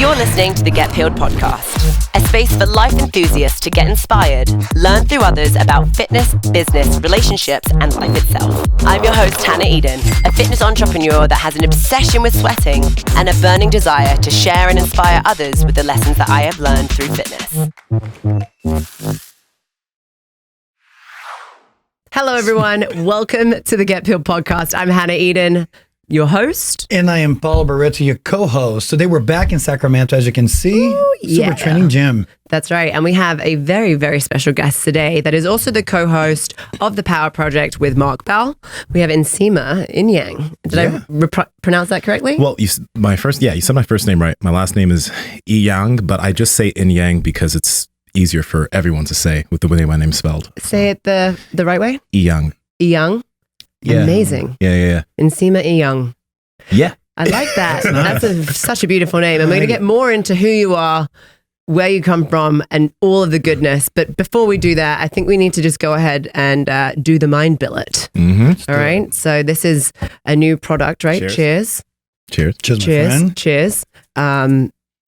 You're listening to the Get Peeled podcast, a space for life enthusiasts to get inspired, learn through others about fitness, business, relationships, and life itself. I'm your host, Hannah Eden, a fitness entrepreneur that has an obsession with sweating and a burning desire to share and inspire others with the lessons that I have learned through fitness. Hello, everyone. Welcome to the Get Peeled podcast. I'm Hannah Eden, your host. And I am Paul Barreto, your co-host. Today we're back in Sacramento, as you can see. Ooh, yeah. Super Training Gym. That's right. And we have a very, very special guest today that is also the co-host of The Power Project with Mark Bell. We have Nsima Inyang. Did I pronounce that correctly? Well, you said my first name right. My last name is Inyang, but I just say Inyang because it's easier for everyone to say with the way my name's spelled. Say it the right way? Inyang. Inyang? Yeah. Amazing. Yeah. Nsima Inyang. Yeah. I like that. Nice. That's such a beautiful name. And we're going to get more into who you are, where you come from, and all of the goodness. But before we do that, I think we need to just go ahead and do the mind billet. Mm-hmm. All right. So this is a new product, right? Cheers. Cheers. Cheers, my friend. Cheers.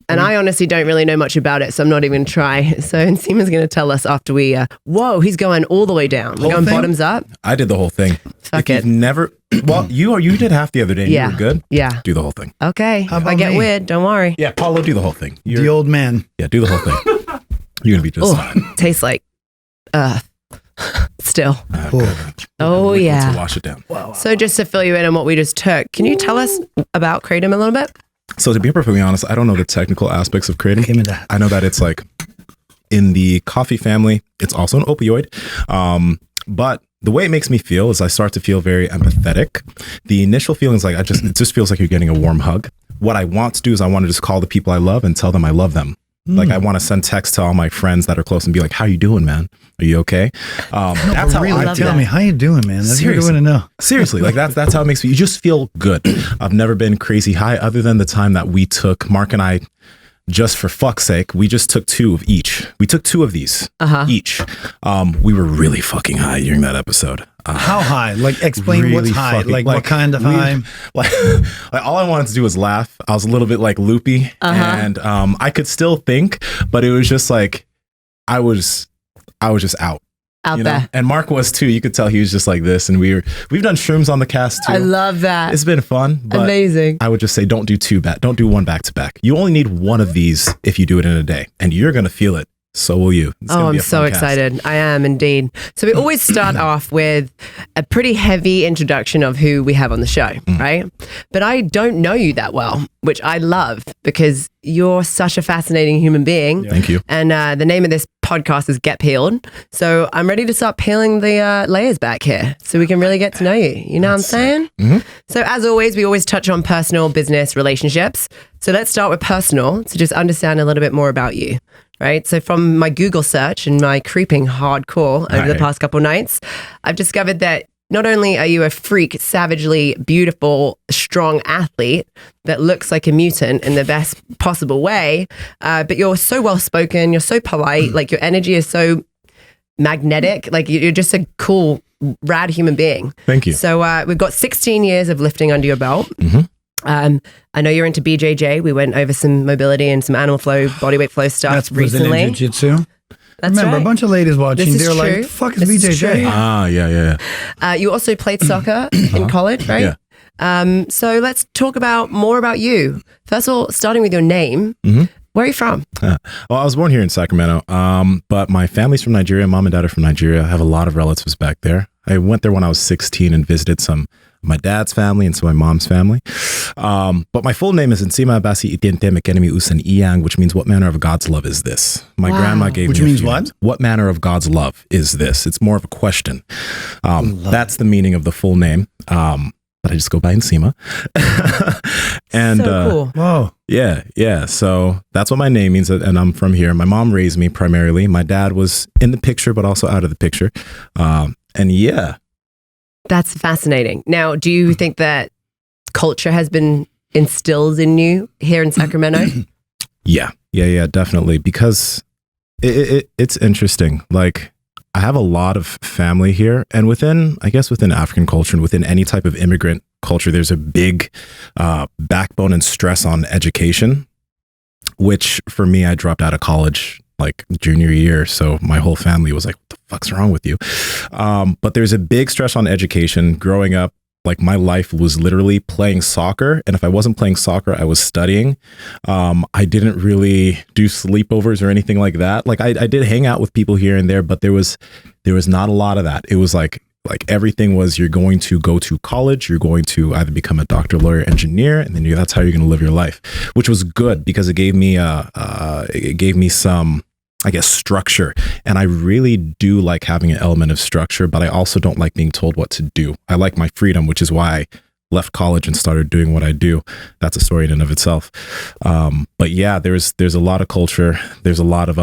And I honestly don't really know much about it, so I'm not even going to try. So Nsima's going to tell us after we, whoa, he's going all the way down. We're going bottoms up. I did the whole thing. Fuck if it. You've never, well, you did half the other day. And Yeah. You were good. Yeah. Do the whole thing. Okay. How If I about get me? weird, don't worry. Yeah, Paulo, do the whole thing. The old man. Yeah, do the whole thing. You're going to be just fine. Tastes like earth. Still. Oh, Liquid yeah. To wash it down. Wow. So just to fill you in on what we just took, can you tell us about kratom a little bit? So to be perfectly honest, I don't know the technical aspects of kratom. Give me that. I know that it's like in the coffee family, it's also an opioid. But the way it makes me feel is I start to feel very empathetic. The initial feeling is like, it just feels like you're getting a warm hug. What I want to do is I want to just call the people I love and tell them I love them. Like I want to send texts to all my friends that are close and be like, how you doing, man? Are you okay? That's how really I tell feel. me, how you doing, man? That's what I want to know. Seriously, like that's how it makes me. You just feel good. I've never been crazy high other than the time that we took, Mark and I, just for fuck's sake, we just took two of each. We took two of these each. We were really fucking high during that episode. How high? Like, explain really what's high. fucking- Like, what kind of high? Like all I wanted to do was laugh. I was a little bit like loopy, and I could still think, but it was just like I was just out. Out You know? there. And Mark was too. You could tell he was just like this. And we've done shrooms on the cast too. I love that. It's been fun. But Amazing. I would just say don't do one back to back. You only need one of these if you do it in a day, and you're gonna feel it. So will you. It's gonna Oh, be I'm a so fun cast. excited. I am indeed. So we always start off with a pretty heavy introduction of who we have on the show, right? But I don't know you that well, which I love because you're such a fascinating human being. Thank you. And the name of this podcast is Get Peeled. So I'm ready to start peeling the layers back here so we can really get to know you. You know what I'm saying? So as always, we always touch on personal, business, relationships. So let's start with personal to just understand a little bit more about you. Right. So from my Google search and my creeping hardcore over the past couple nights, I've discovered that not only are you a freak, savagely beautiful, strong athlete that looks like a mutant in the best possible way, but you're so well spoken, you're so polite, like your energy is so magnetic, like you're just a cool, rad human being. Thank you. So we've got 16 years of lifting under your belt. I know you're into BJJ. We went over some mobility and some animal flow, bodyweight flow stuff That's Brazilian recently. Jiu-Jitsu. That's Remember, right. a bunch of ladies watching. This is They're true. like, fuck is This is BJJ? true. Yeah. You also played soccer in college, right? Yeah. So let's talk more about you. First of all, starting with your name. Where are you from? Well, I was born here in Sacramento, but my family's from Nigeria. Mom and dad are from Nigeria. I have a lot of relatives back there. I went there when I was 16 and visited some of my dad's family and some of my mom's family. But my full name is Nsima Inyang, which means what manner of God's love is this? My grandma gave Which me a means few what? names. What manner of God's love is this? It's more of a question. That's the meaning of the full name. But I just go by Nsima. And so cool. Whoa. yeah. So that's what my name means, and I'm from here. My mom raised me primarily. My dad was in the picture, but also out of the picture. And yeah. That's fascinating. Now, do you think that culture has been instilled in you here in Sacramento? Yeah, definitely. Because it's interesting. Like, I have a lot of family here, and within African culture and within any type of immigrant culture, there's a big backbone and stress on education. which for me, I dropped out of college like junior year. So my whole family was like, what the fuck's wrong with you? But there's a big stress on education. Growing up, like my life was literally playing soccer. And if I wasn't playing soccer, I was studying. I didn't really do sleepovers or anything like that. Like I did hang out with people here and there, but there was not a lot of that. It was like everything was, you're going to go to college, you're going to either become a doctor, lawyer, engineer, and then that's how you're going to live your life, which was good because it gave me some, I guess, structure. And I really do like having an element of structure, but I also don't like being told what to do. I like my freedom, which is why I left college and started doing what I do. That's a story in and of itself. But yeah, there's a lot of culture. There's a lot of,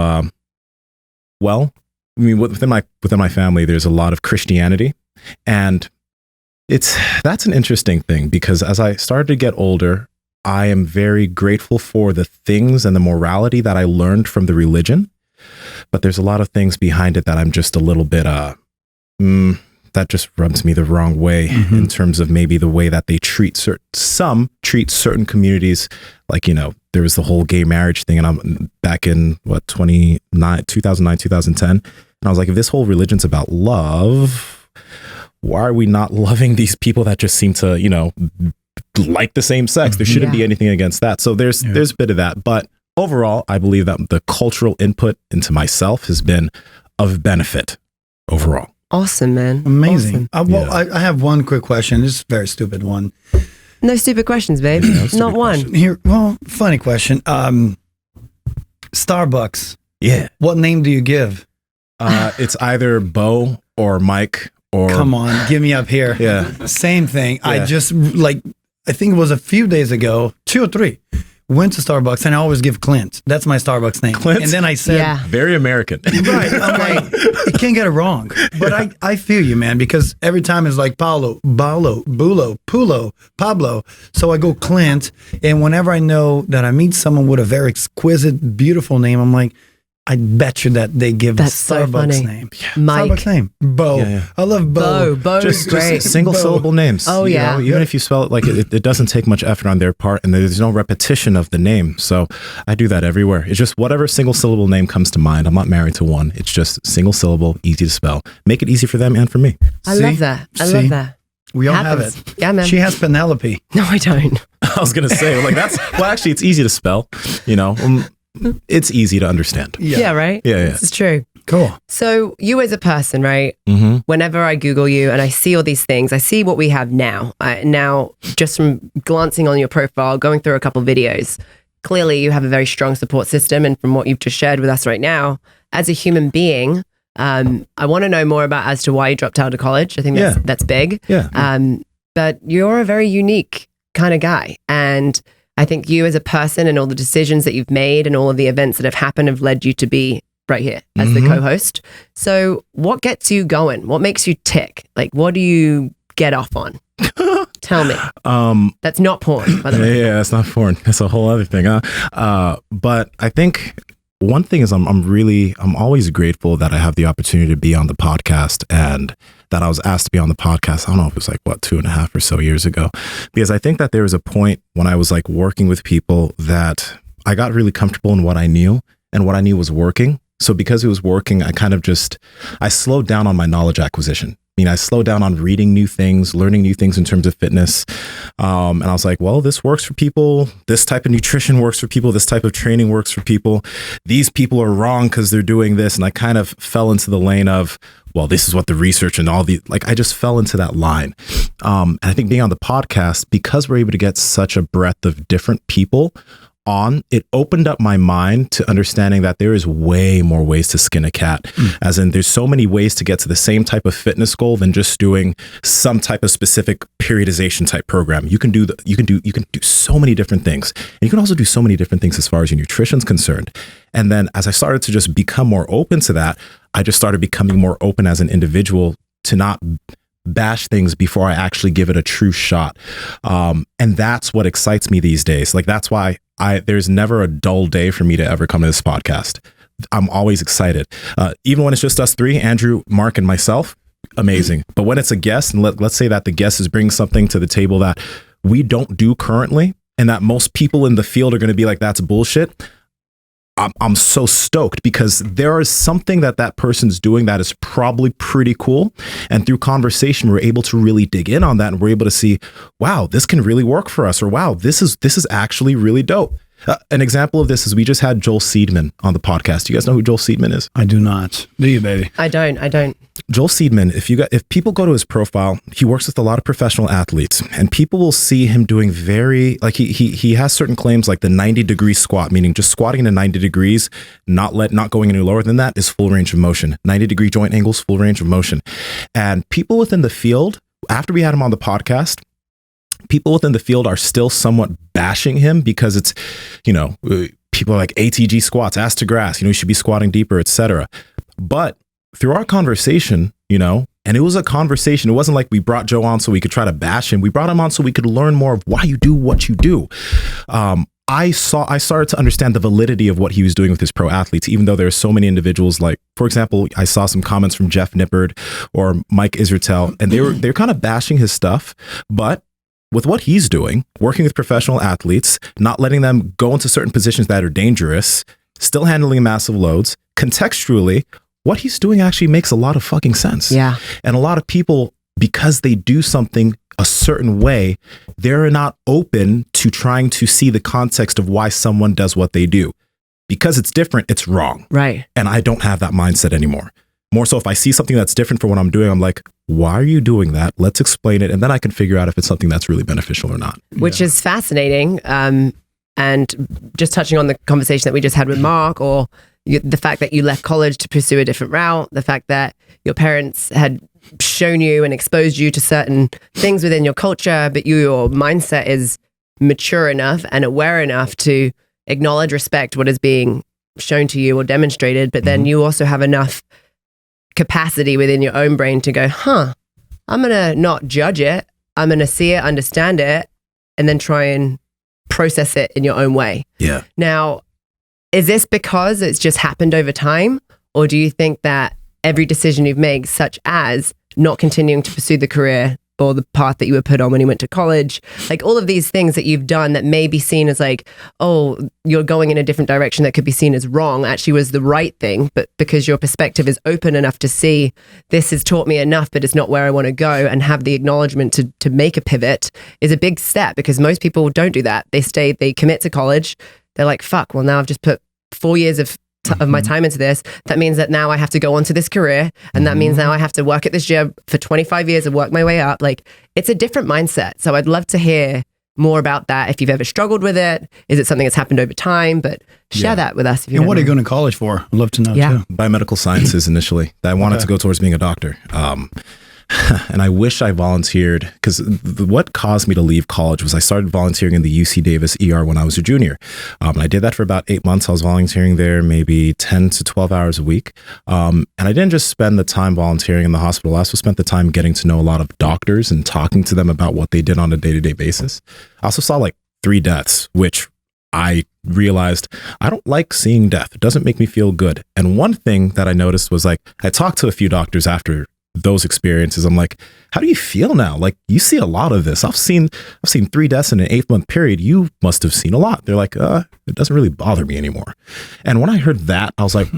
within my family, there's a lot of Christianity, and that's an interesting thing because as I started to get older, I am very grateful for the things and the morality that I learned from the religion, but there's a lot of things behind it that I'm just a little bit, that just rubs me the wrong way in terms of maybe the way that they treat certain communities. Like, there was the whole gay marriage thing, and I'm back in 2009, 2010. And I was like, if this whole religion's about love, why are we not loving these people that just seem to, like the same sex? There shouldn't be anything against that. So there's a bit of that. But overall, I believe that the cultural input into myself has been of benefit overall. Awesome, man. Amazing. Awesome. I have one quick question. This is a very stupid one. No stupid questions, babe. Not one. Here, funny question. Starbucks. Yeah. What name do you give? It's either Bo or Mike or... Come on, give me up here. Yeah. Same thing. Yeah. I just, I think it was a few days ago, 2 or 3, went to Starbucks, and I always give Clint. That's my Starbucks name. Clint? And then I said... Yeah. Very American. Right. I'm like, you can't get it wrong. But I feel you, man, because every time it's like Paulo, Bulo, Pulo, Pablo. So I go Clint, and whenever I know that I meet someone with a very exquisite, beautiful name, I'm like, I bet you that they give That's a so Starbucks funny. name. Mike. Starbucks name. Bo. Yeah. I love Bo. Bo Just great. single syllable names. Oh, yeah. Even if you spell it like it doesn't take much effort on their part, and there's no repetition of the name. So I do that everywhere. It's just whatever single syllable name comes to mind. I'm not married to one. It's just single syllable, easy to spell. Make it easy for them and for me. I love that. I love that. We all Happens. have it. Yeah, man. She has Penelope. No, I don't. I was going to say, actually, it's easy to spell, it's easy to understand. Yeah, right? Yeah. This is true. Cool. So you as a person, right? Mm-hmm. Whenever I Google you and I see all these things, I see what we have now. Now, just from glancing on your profile, going through a couple of videos, clearly you have a very strong support system. And from what you've just shared with us right now, as a human being, I want to know more about as to why you dropped out of college. I think that's big. Yeah. But you're a very unique kind of guy. And I think you as a person and all the decisions that you've made and all of the events that have happened have led you to be right here as the co-host. So what gets you going? What makes you tick? Like, what do you get off on? Tell me. That's not porn, by the way. Yeah, that's not porn. That's a whole other thing. But I think one thing is I'm always grateful that I have the opportunity to be on the podcast, and that I was asked to be on the podcast. I don't know if it was 2.5 or so years ago, because I think that there was a point when I was working with people that I got really comfortable in what I knew, and what I knew was working. So because it was working, I slowed down on my knowledge acquisition. I slowed down on reading new things, learning new things in terms of fitness. And I was like, well, this works for people. This type of nutrition works for people. This type of training works for people. These people are wrong because they're doing this. And I kind of fell into the lane of, well, this is what the research and all the, I just fell into that line. And I think being on the podcast, because we're able to get such a breadth of different people on, it opened up my mind to understanding that there is way more ways to skin a cat, as in there's so many ways to get to the same type of fitness goal than just doing some type of specific periodization type program. You can do so many different things, and you can also do so many different things as far as your nutrition's concerned. And then as I started to just become more open to that, I just started becoming more open as an individual to not bash things before I actually give it a true shot. And that's what excites me these days. That's why there's never a dull day for me to ever come to this podcast. I'm always excited. Even when it's just us three, Andrew, Mark, and myself, amazing. But when it's a guest, and let's say that the guest is bringing something to the table that we don't do currently, and that most people in the field are going to be like, that's bullshit, I'm so stoked because there is something that person's doing that is probably pretty cool. And through conversation, we're able to really dig in on that. And we're able to see, wow, this can really work for us. Or wow, this is actually really dope. An example of this is we just had Joel Seedman on the podcast. Do you guys know who Joel Seedman is? I do not. Do you, baby? I don't. Joel Seedman, if people go to his profile, he works with a lot of professional athletes, and people will see him doing he has certain claims like the 90-degree squat, meaning just squatting to 90 degrees, not going any lower than that is full range of motion. 90-degree joint angles, full range of motion. And people within the field, after we had him on the podcast, people within the field are still somewhat bashing him because it's, people are like ATG squats, ass to grass, you should be squatting deeper, etc. But through our conversation, and it was a conversation. It wasn't like we brought Joe on so we could try to bash him. We brought him on so we could learn more of why you do what you do. I started to understand the validity of what he was doing with his pro athletes, even though there are so many individuals. Like, for example, I saw some comments from Jeff Nippard or Mike Israetel, and they're kind of bashing his stuff, but with what he's doing, working with professional athletes, not letting them go into certain positions that are dangerous, still handling massive loads, contextually, what he's doing actually makes a lot of fucking sense. Yeah. And a lot of people, because they do something a certain way, they're not open to trying to see the context of why someone does what they do. Because it's different, it's wrong. Right. And I don't have that mindset anymore. More so, if I see something that's different from what I'm doing, I'm like, why are you doing that? Let's explain it. And then I can figure out if it's something that's really beneficial or not. Which is fascinating. And just touching on the conversation that we just had with Mark, or the fact that you left college to pursue a different route, the fact that your parents had shown you and exposed you to certain things within your culture, but your mindset is mature enough and aware enough to acknowledge, respect what is being shown to you or demonstrated. But then you also have enough capacity within your own brain to go, I'm going to not judge it. I'm going to see it, understand it, and then try and process it in your own way. Yeah. Now, is this because it's just happened over time? Or do you think that every decision you've made, such as not continuing to pursue the career or the path that you were put on when you went to college, like all of these things that you've done that may be seen as like, oh, you're going in a different direction that could be seen as wrong, actually was the right thing, but because your perspective is open enough to see this has taught me enough, but it's not where I want to go, and have the acknowledgement to make a pivot is a big step, because most people don't do that. They commit to college. They're like, fuck, well, now I've just put 4 years of my time into this. That means that now I have to go on to this career, and that means now I have to work at this job for 25 years and work my way up. Like, it's a different mindset. So I'd love to hear more about that. If you've ever struggled with it, is it something that's happened over time? But share that with us. If you And what are you going to college for? I'd love to know too. Biomedical sciences initially. I wanted to go towards being a doctor. And I wish I volunteered, because what caused me to leave college was I started volunteering in the UC Davis ER when I was a junior. And I did that for about 8 months. I was volunteering there maybe 10 to 12 hours a week. And I didn't just spend the time volunteering in the hospital. I also spent the time getting to know a lot of doctors and talking to them about what they did on a day-to-day basis. I also saw like 3 deaths, which I realized I don't like seeing death. It doesn't make me feel good. And one thing that I noticed was, like, I talked to a few doctors after those experiences. I'm like, how do you feel now? Like, you see a lot of this. I've seen 3 deaths in an 8-month period. You must have seen a lot. They're like, it doesn't really bother me anymore. And when I heard that, I was like,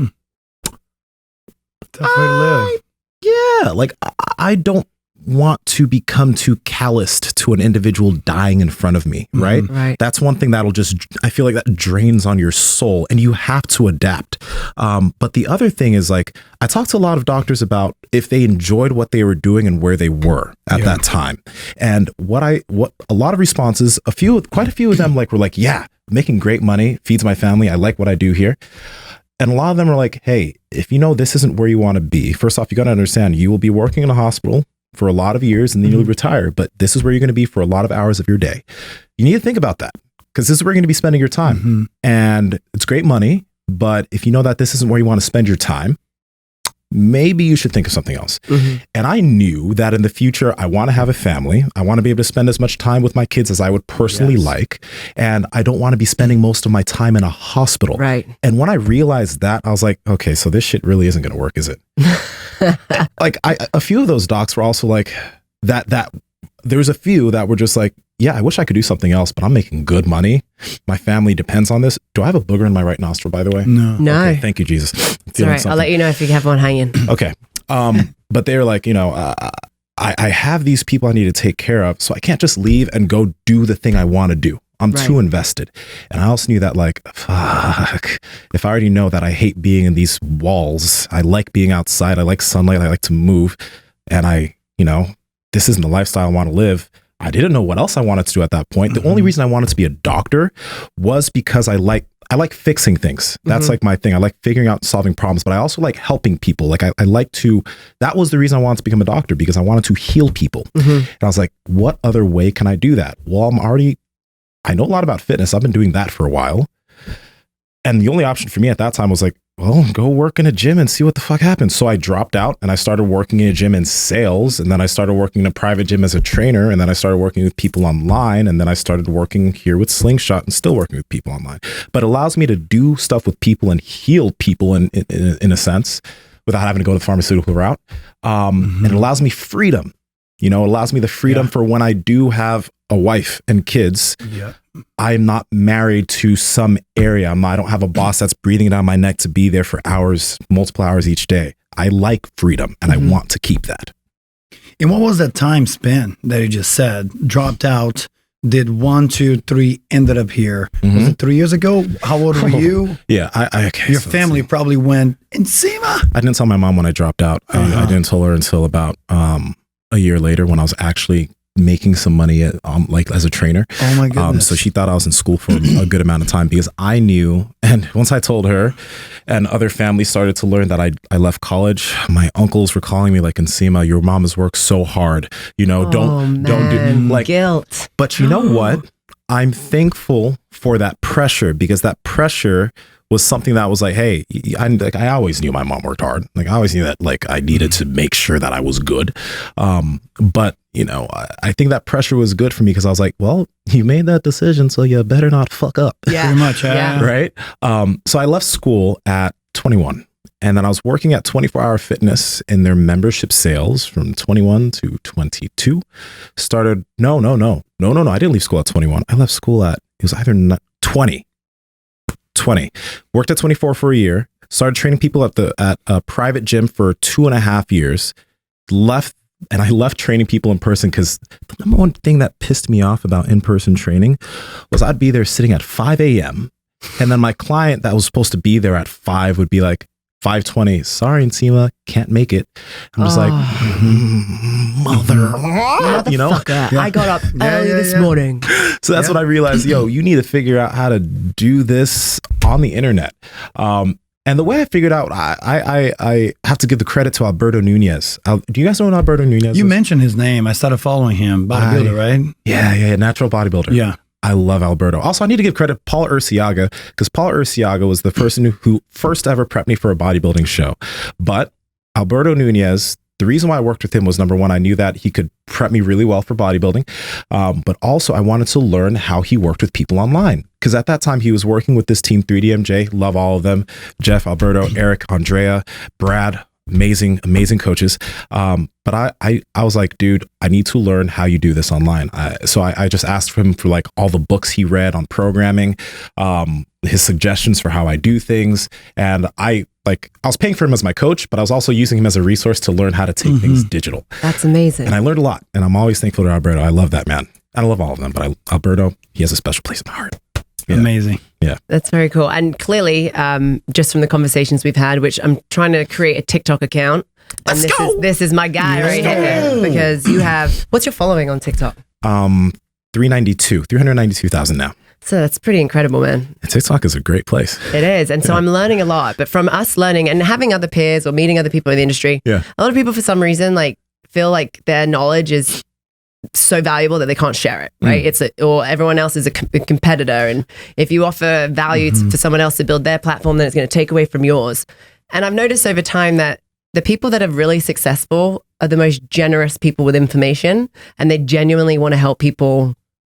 tough way to live. Yeah, like I don't want to become too calloused to an individual dying in front of me, right? Right. That's one thing that'll just, I feel like that drains on your soul, and you have to adapt. But the other thing is, like, I talked to a lot of doctors about if they enjoyed what they were doing and where they were at that time. And what a lot of responses, quite a few of them were like, yeah, making great money, feeds my family. I like what I do here. And a lot of them are like, hey, if you know this isn't where you want to be, first off, you got to understand you will be working in a hospital for a lot of years, and then you'll retire, but this is where you're going to be for a lot of hours of your day. You need to think about that, because this is where you're going to be spending your time. And it's great money, but if you know that this isn't where you want to spend your time, maybe you should think of something else. And I knew that in the future, I want to have a family. I want to be able to spend as much time with my kids as I would personally like. And I don't want to be spending most of my time in a hospital. Right. And when I realized that, I was like, okay, so this shit really isn't going to work, is it? Like, a few of those docs were also like that there was a few that were just like, yeah, I wish I could do something else, but I'm making good money. My family depends on this. Do I have a booger in my right nostril, by the way? No. No. Okay, thank you, Jesus. Sorry, I'll let you know if you have one hanging. Okay. But they're like, I have these people I need to take care of, so I can't just leave and go do the thing I want to do. I'm too invested. And I also knew that, like, fuck, if I already know that I hate being in these walls, I like being outside, I like sunlight, I like to move, and this isn't the lifestyle I want to live. I didn't know what else I wanted to do at that point. The only reason I wanted to be a doctor was because I like fixing things. That's like my thing. I like figuring out, solving problems, but I also like helping people. Like I like to, that was the reason I wanted to become a doctor, because I wanted to heal people. And I was like, what other way can I do that? Well, I know a lot about fitness. I've been doing that for a while. And the only option for me at that time was like, well, go work in a gym and see what the fuck happens. So I dropped out and I started working in a gym in sales. And then I started working in a private gym as a trainer. And then I started working with people online. And then I started working here with Slingshot and still working with people online. But it allows me to do stuff with people and heal people in a sense without having to go the pharmaceutical route. And it allows me freedom. It allows me the freedom for when I do have a wife and kids. I'm not married to some area. I don't have a boss that's breathing down my neck to be there for hours, multiple hours each day. I like freedom and I want to keep that. And what was that time span that you just said? Dropped out, did 1, 2, 3, ended up here. Was it 3 years ago? How old were you? Yeah. Your family probably went, Nsima. I didn't tell my mom when I dropped out. I didn't tell her until about a year later when I was actually making some money as a trainer. Oh my goodness. So she thought I was in school for a good amount of time, because I knew, and once I told her and other families started to learn that I left college, my uncles were calling me like, Nsima, your mom has worked so hard, don't do like guilt. But you know what? I'm thankful for that pressure, because that pressure was something that was like, hey, I always knew my mom worked hard. Like I always knew that like I needed to make sure that I was good. But I think that pressure was good for me, because I was like, well, you made that decision, so you better not fuck up. Yeah. Pretty much. Right. So I left school at 21, and then I was working at 24 Hour Fitness in their membership sales from 21 to 22. No. I didn't leave school at 21. I left school it was either 20. Worked at 24 for a year. Started training people at a private gym for 2.5 years. I left training people in person, because the number one thing that pissed me off about in-person training was I'd be there sitting at 5 a.m. and then my client that was supposed to be there at 5 would be like, 5:20, sorry, Nsima, can't make it. I'm just like, mother. I got up early this morning. So that's when I realized, you need to figure out how to do this on the internet. And the way I figured out, I have to give the credit to Alberto Nunez. Do you guys know what Alberto Nunez is? You mentioned his name. I started following him. Bodybuilder, right? Yeah, natural bodybuilder. Yeah. I love Alberto. Also, I need to give credit to Paul Urciaga, because Paul Urciaga was the person who first ever prepped me for a bodybuilding show. But Alberto Nunez, the reason why I worked with him was, number one, I knew that he could prep me really well for bodybuilding. But also I wanted to learn how he worked with people online. Because at that time he was working with this team, 3DMJ, love all of them. Jeff, Alberto, Eric, Andrea, Brad, amazing coaches. But I was like, dude, I need to learn how you do this online. So I just asked him for like all the books he read on programming, his suggestions for how I do things. And I was paying for him as my coach, but I was also using him as a resource to learn how to take things digital. That's amazing. And I learned a lot, and I'm always thankful to Alberto. I love that man. I love all of them, but Alberto, he has a special place in my heart. Yeah. Amazing. Yeah. That's very cool. And clearly, just from the conversations we've had, which I'm trying to create a TikTok account. And this is my guy right here, because you have, what's your following on TikTok? 392,000 now. So that's pretty incredible, man. TikTok is a great place. It is. And so I'm learning a lot, but from us learning and having other peers or meeting other people in the industry, a lot of people for some reason feel like their knowledge is so valuable that they can't share it, right? Or everyone else is a competitor, and if you offer value for someone else to build their platform, then it's going to take away from yours. And I've noticed over time that the people that are really successful are the most generous people with information, and they genuinely want to help people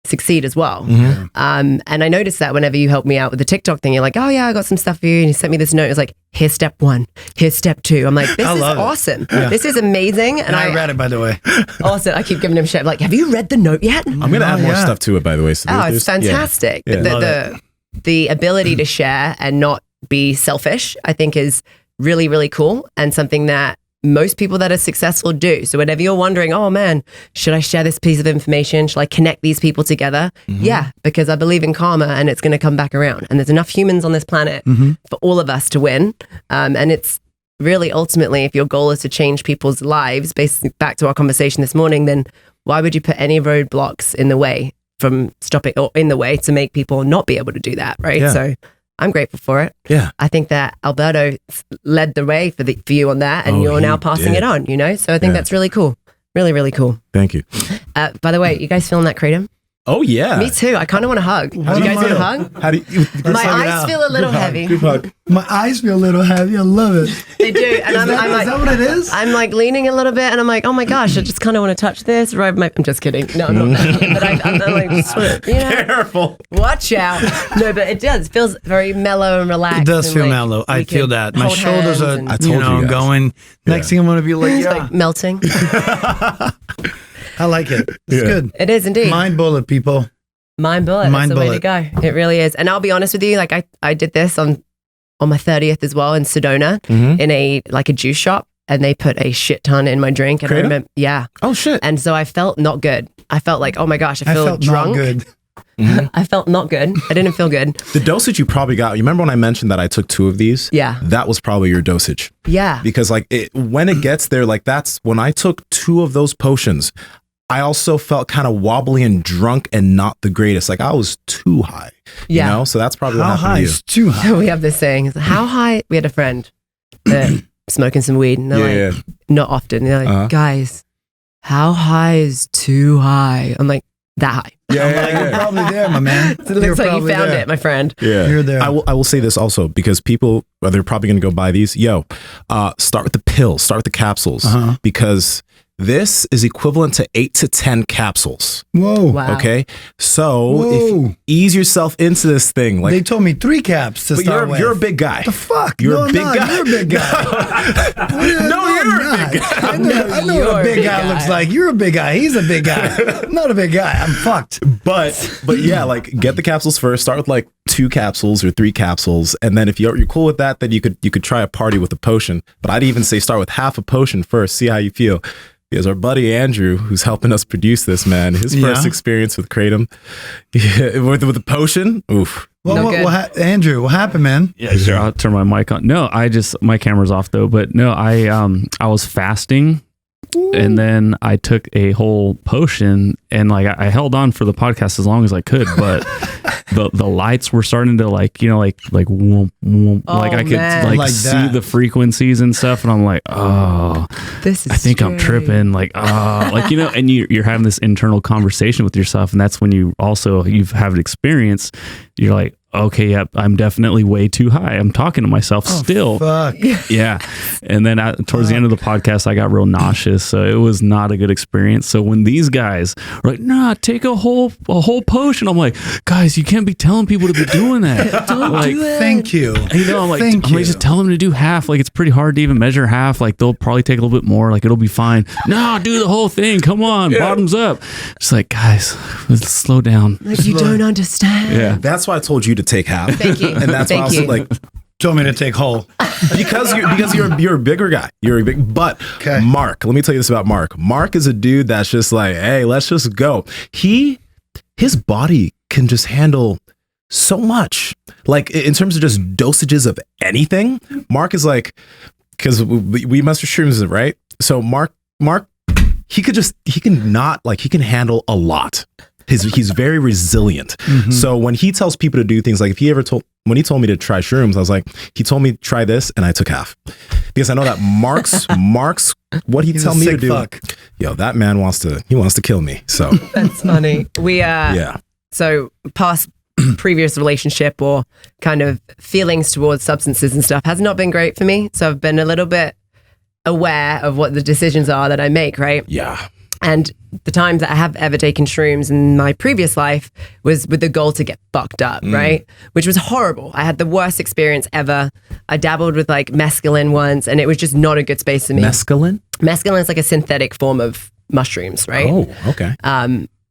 succeed as well. And I noticed that whenever you help me out with the TikTok thing, you're like, oh yeah, I got some stuff for you. And you sent me this note. It was like, here's step 1, here's step 2. I'm like, this is awesome. Yeah. This is amazing. And I read it, by the way. Awesome. I keep giving him shit. I'm like, have you read the note yet? I'm going to add more stuff to it, by the way. So it's fantastic. Yeah. The ability to share and not be selfish, I think is really, really cool, and something that most people that are successful do. So whenever you're wondering, oh man, should I share this piece of information? Should I connect these people together? Yeah, because I believe in karma and it's going to come back around. And there's enough humans on this planet for all of us to win. And it's really ultimately, if your goal is to change people's lives, basically back to our conversation this morning, then why would you put any roadblocks in the way from stopping, or in the way to make people not be able to do that, right? Yeah. So I'm grateful for it. Yeah. I think that Alberto led the way for you on that, and you're now passing it on, So I think that's really cool. Really, really cool. Thank you. By the way, you guys feeling that kratom? Oh, yeah. Me too. I kind of want to hug. Do you guys want to hug? How do you? My eyes feel a little heavy. Good hug. My eyes feel a little heavy. I love it. They do. And I'm like, is that what it is? I'm like leaning a little bit, and I'm like, oh my gosh, I just kind of want to touch this. I'm just kidding. No, I'm not. But I'm like, Careful. Watch out. No, but it does. It feels very mellow and relaxed. It does feel mellow. I feel that. My shoulders are, going. Next thing I'm going to be like, like melting. I like it. It's good. It is indeed. Mind bullet, people. Mind bullet. That's the way to go. It really is. And I'll be honest with you, like I did this on my 30th as well in Sedona in a juice shop, and they put a shit ton in my drink. And I remember, Oh shit. And so I felt not good. I felt like, oh my gosh, I felt drunk. Not good. I felt not good. I didn't feel good. The dosage you probably got, you remember when I mentioned that I took 2 of these? Yeah. That was probably your dosage. Yeah. Because when it gets there, that's when I took 2 of those potions, I also felt kind of wobbly and drunk and not the greatest. Like I was too high. Yeah. So that's probably what happened high to you. Is too high. We have this saying, how high? We had a friend smoking some weed, and they're like, not often. They're like, guys, how high is too high? I'm like, that high. You're probably there, my man. So it looks like you found it, my friend. Yeah, you're there. I will say this also, because people, they're probably going to go buy these. Start with the pills, start with the capsules, because this is equivalent to 8 to 10 capsules. Whoa. Wow. Okay. So if you ease yourself into this thing, they told me 3 caps to start with. You're a big guy. The fuck? You're a big guy. You're a big guy. You're a big guy. I know what a big guy looks like. You're a big guy. He's a big guy. I'm not a big guy. I'm fucked. But yeah, get the capsules first. Start with 2 capsules or 3 capsules, and then if you're cool with that, then you could try a party with a potion. But I'd even say start with half a potion first. See how you feel. Because our buddy Andrew, who's helping us produce this, man, his first experience with kratom, with the potion, oof. Well, Andrew, what happened, man? Yeah, sure. I'll turn my mic on. No, my camera's off though. But no, I was fasting, and then I took a whole potion, and I held on for the podcast as long as I could, but the lights were starting to whoom, whoom, I could see the frequencies and stuff, and I'm like, oh, this is I think I'm tripping, and you're having this internal conversation with yourself, and that's when you've had experience. You're like, okay, yep, I'm definitely way too high. I'm talking to myself still. Fuck. Yeah. And then towards the end of the podcast, I got real nauseous. So it was not a good experience. So when these guys are like, nah, take a whole potion. I'm like, guys, you can't be telling people to be doing that. Don't do that. Thank you. I'm like, just tell them to do half. It's pretty hard to even measure half. They'll probably take a little bit more. It'll be fine. No, do the whole thing. Come on. Yeah. Bottoms up. It's like, guys, let's slow down. You don't understand. Yeah. That's why I told you to take half. Thank you. And that's why I was told me to take whole. because you're a bigger guy. But Mark, let me tell you this about Mark. Mark is a dude that's just like, hey, let's just go. His body can just handle so much. In terms of just dosages of anything, Mark is because we master shrooms, right? So Mark, he can handle a lot. He's very resilient. Mm-hmm. So when he tells people to do things, when he told me to try shrooms, I was like, he told me try this, and I took half, because I know that Mark's what he tell me to do. Fuck. Yo, that man wants to kill me. So that's funny. We so past previous relationship or kind of feelings towards substances and stuff has not been great for me. So I've been a little bit aware of what the decisions are that I make. Right. Yeah. And the times that I have ever taken shrooms in my previous life was with the goal to get fucked up, right? Which was horrible. I had the worst experience ever. I dabbled with like mescaline once, and it was just not a good space for me. Mescaline? Mescaline is like a synthetic form of mushrooms, right? Oh, okay.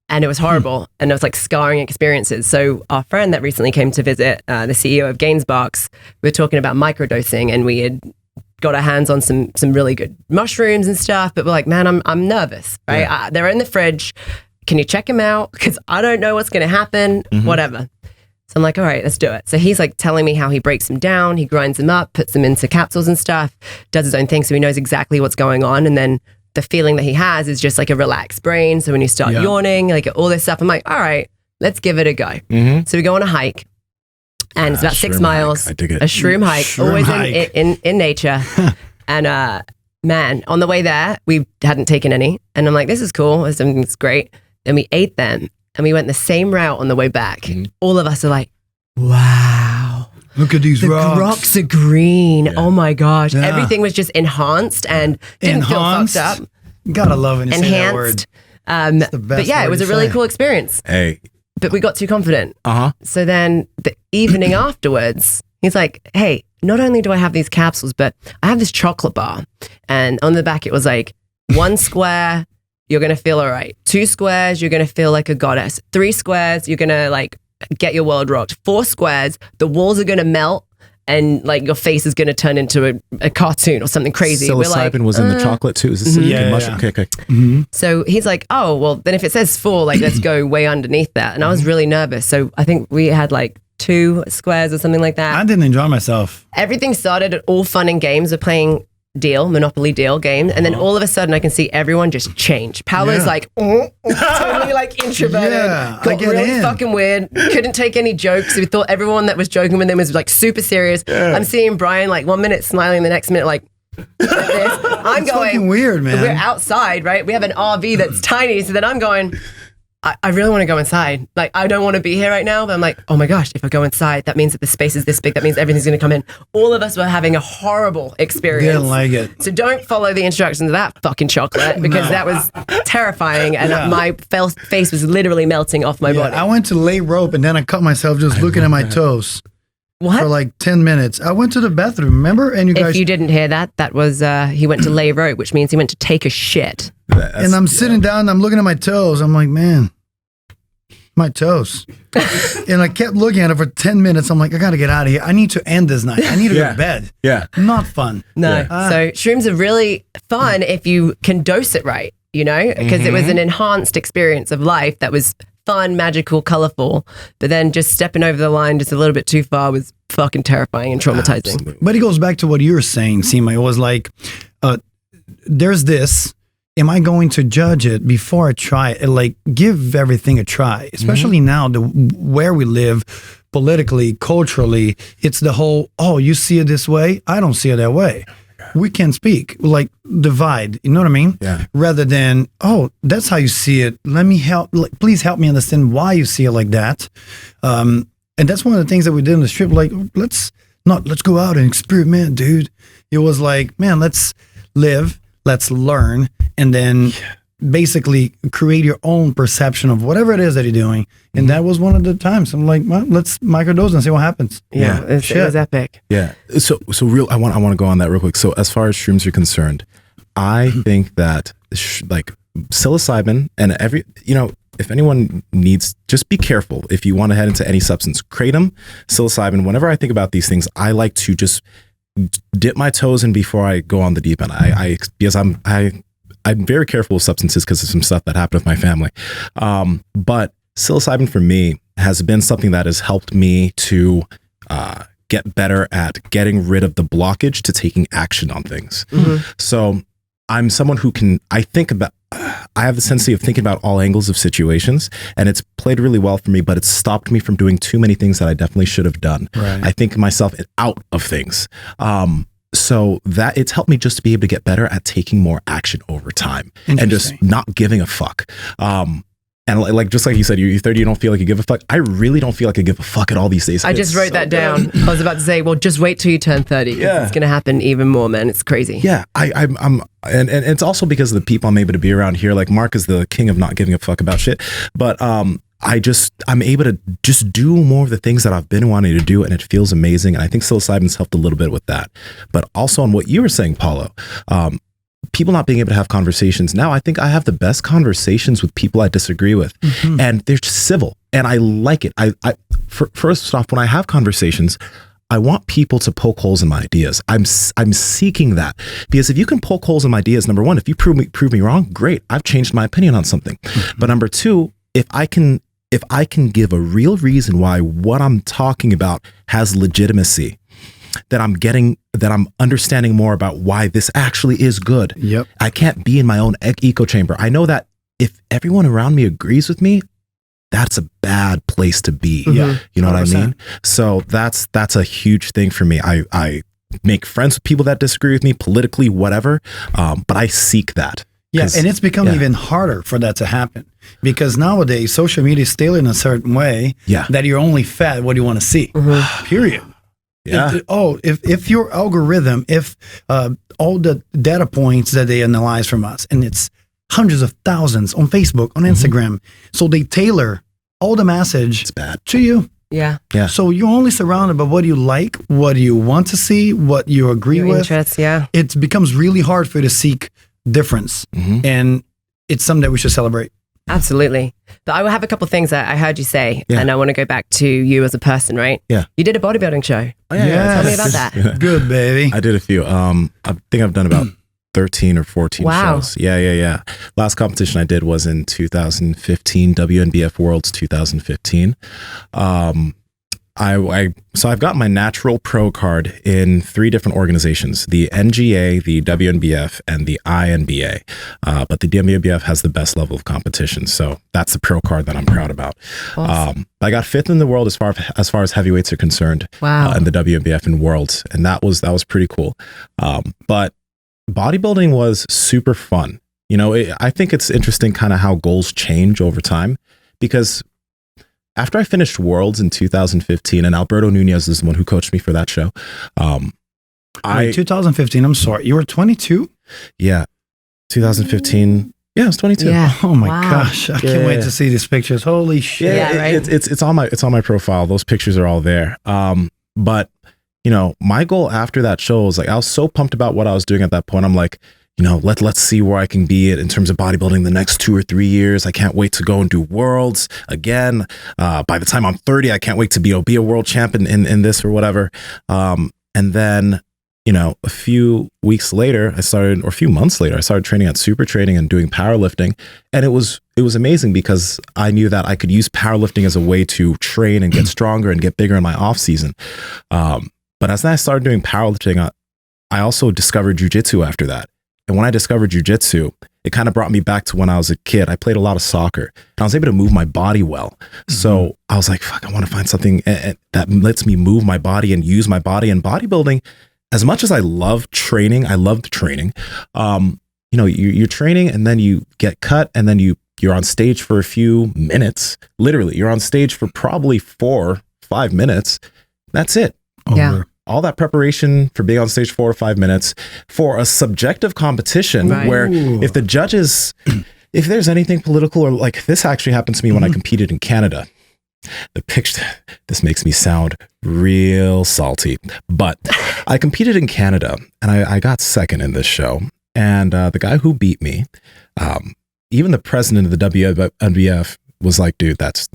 And it was horrible. And it was like scarring experiences. So our friend that recently came to visit, the CEO of Gainsbox, we were talking about microdosing, and we had got our hands on some really good mushrooms and stuff, but we're like, man, I'm nervous, right? Yeah. They're in the fridge. Can you check them out? Because I don't know what's going to happen, whatever. So I'm like, all right, let's do it. So he's like telling me how he breaks them down, he grinds them up, puts them into capsules and stuff, does his own thing, so he knows exactly what's going on. And then the feeling that he has is just like a relaxed brain. So when you start yawning, like all this stuff, I'm like, all right, let's give it a go. So we go on a hike. And it's about 6 miles, I dig it. A shroom hike, Shroom always hike. in nature. And man, on the way there, we hadn't taken any. And I'm like, this is cool. Everything's great. Then we ate them and we went the same route on the way back. All of us are like, wow. Look at these The rocks. rocks are green. Yeah. Oh my gosh. Yeah. Everything was just enhanced and didn't Enhanced? feel fucked up. Gotta love it. When you say that word. Enhanced. the best But yeah, it word was to a really say. cool experience. Hey. But we got too confident. So then the evening afterwards, he's like, hey, not only do I have these capsules, but I have this chocolate bar. And on the back, it was like 1 square, you're going to feel all right. 2 squares, you're going to feel like a goddess. 3 squares, you're going to like get your world rocked. 4 squares, the walls are going to melt and like your face is going to turn into a cartoon or something crazy. We're like, Psilocybin was in the chocolate too. Is this Yeah, mushroom? yeah. Okay. So he's like, oh, well, then if it says 4, like, let's go way underneath that. And I was really nervous. So I think we had like 2 squares or something like that. I didn't enjoy myself. Everything started at all fun and games. We're playing Monopoly deal game. And then all of a sudden I can see everyone just change. Paolo's Yeah. like, totally like introverted. Yeah, I got get really in. fucking weird. Couldn't take any jokes. We thought everyone that was joking with him was like super serious. I'm seeing Brian like 1 minute smiling, the next minute like this. I'm It's going, fucking weird, man. we're outside, right? We have an RV that's tiny. So then I'm going, I really want to go inside. Like, I don't want to be here right now. But I'm like, oh my gosh, if I go inside, that means that the space is this big. That means everything's going to come in. All of us were having a horrible experience. Didn't like it. So don't follow the instructions of that fucking chocolate because that was terrifying. And Yeah. my face was literally melting off my Yeah, body. I went to lay rope and then I cut myself just looking at my toes for What? like 10 minutes. I went to the bathroom, remember? And you If guys, you didn't hear that, that was, he went to lay rope, which means he went to take a shit. and I'm sitting down and I'm looking at my toes. I'm like, man, my toes. And I kept looking at it for 10 minutes. I'm like, I got to get out of here. I need to end this night. I need to go Yeah. to bed. Yeah. Not fun. No. Yeah. So shrooms are really fun if you can dose it right, you know, because it was an enhanced experience of life that was fun, magical, colorful. But then just stepping over the line just a little bit too far was fucking terrifying and traumatizing. Absolutely. But it goes back to what you were saying, Nsima. It was like, there's this. Am I going to judge it before I try it? Like, give everything a try, especially now, where we live politically, culturally. It's the whole, oh, you see it this way? I don't see it that way. We can speak, like, divide. You know what I mean? Yeah. Rather than, oh, that's how you see it. Let me help. Like, please help me understand why you see it like that. And that's one of the things that we did on the trip. Like, let's go out and experiment, dude. It was like, man, let's live, let's learn, and then basically create your own perception of whatever it is that you're doing. And that was one of the times I'm like, well, let's microdose and see what happens. Yeah, Yeah. it was epic. Yeah. So real. I want to go on that real quick. So as far as shrooms are concerned, I think that like psilocybin and if anyone needs, just be careful if you want to head into any substance. Kratom, psilocybin. Whenever I think about these things, I like to just dip my toes in before I go on the deep end. Because I'm very careful with substances because of some stuff that happened with my family. But psilocybin for me has been something that has helped me to get better at getting rid of the blockage to taking action on things. So I'm someone who I have the tendency of thinking about all angles of situations, and it's played really well for me, but it's stopped me from doing too many things that I definitely should have done. Right. I think myself out of things. So that it's helped me just to be able to get better at taking more action over time and just Interesting. not giving a fuck. And like just like you said, you're 30, you don't feel like you give a fuck. I really don't feel like I give a fuck at all these days. I just wrote that down. I was about to say, well, just wait till you turn 30. Yeah. It's going to happen even more, man. It's crazy. Yeah, I'm and it's also because of the people I'm able to be around here. Like Mark is the king of not giving a fuck about shit. But I'm able to just do more of the things that I've been wanting to do, and it feels amazing. And I think psilocybin's helped a little bit with that. But also on what you were saying, Paulo, people not being able to have conversations. Now I think I have the best conversations with people I disagree with, and they're just civil, and I like it. First off, when I have conversations, I want people to poke holes in my ideas. I'm seeking that, because if you can poke holes in my ideas, number one, if you prove me wrong, great. I've changed my opinion on something. But number two, if I can give a real reason why what I'm talking about has legitimacy, that I'm understanding more about why this actually is good. Yep. I can't be in my own echo chamber. I know that if everyone around me agrees with me, that's a bad place to be. Yeah. You know 100%. What I mean? So that's a huge thing for me. I make friends with people that disagree with me politically, whatever. But I seek that. Yeah, and it's become even harder for that to happen, because nowadays social media is tailored in a certain way that you're only fed what you want to see. Period. Yeah. If your algorithm, if all the data points that they analyze from us, and it's hundreds of thousands on Facebook, on Instagram, so they tailor all the message to you. Yeah. So you're only surrounded by what you like, what you want to see, what you agree Your with. interests, yeah. It becomes really hard for you to seek difference, and it's something that we should celebrate. Absolutely. But I will have a couple of things that I heard you say, and I want to go back to you as a person, right? Yeah. You did a bodybuilding show. Oh, yeah. Tell me about that. Good, baby. I did a few. I think I've done about 13 or 14 shows. Yeah. Last competition I did was in 2015, WNBF Worlds 2015. So I've got my natural pro card in 3 different organizations: the NGA, the WNBF, and the INBA. But the WNBF has the best level of competition, so that's the pro card that I'm proud about. Awesome. I got 5th in the world as far as heavyweights are concerned. Wow. In the WNBF and Worlds, and that was pretty cool. But bodybuilding was super fun. You know, I think it's interesting kind of how goals change over time, because after I finished Worlds in 2015, and Alberto Nunez is the one who coached me for that show. 2015, I'm sorry, you were 22? Yeah, 2015. Yeah, I was 22. Yeah. Oh my gosh, I can't wait to see these pictures. Holy shit! Yeah, right? It's on my profile. Those pictures are all there. But you know, my goal after that show was like, I was so pumped about what I was doing at that point. I'm like, you know, let's see where I can be in terms of bodybuilding the next 2 or 3 years. I can't wait to go and do Worlds again. By the time I'm 30, I can't wait to be a world champ in this or whatever. And then, you know, a few months later, I started training at Super Training and doing powerlifting. And it was amazing, because I knew that I could use powerlifting as a way to train and get stronger and get bigger in my off season. But as I started doing powerlifting, I also discovered jujitsu after that. And when I discovered jujitsu, it kind of brought me back to when I was a kid. I played a lot of soccer, and I was able to move my body well. So I was like, fuck, I want to find something that lets me move my body and use my body. And bodybuilding, as much as I love training, I loved training. You know, you're training, and then you get cut, and then you're on stage for a few minutes. Literally, you're on stage for probably 4 or 5 minutes. That's it. Yeah. All that preparation for being on stage 4 or 5 minutes for a subjective competition where if the judges, if there's anything political, or like this actually happened to me when I competed in Canada. This makes me sound real salty, but I competed in Canada, and I got 2nd in this show. And the guy who beat me, even the president of the WNBF was like, dude, that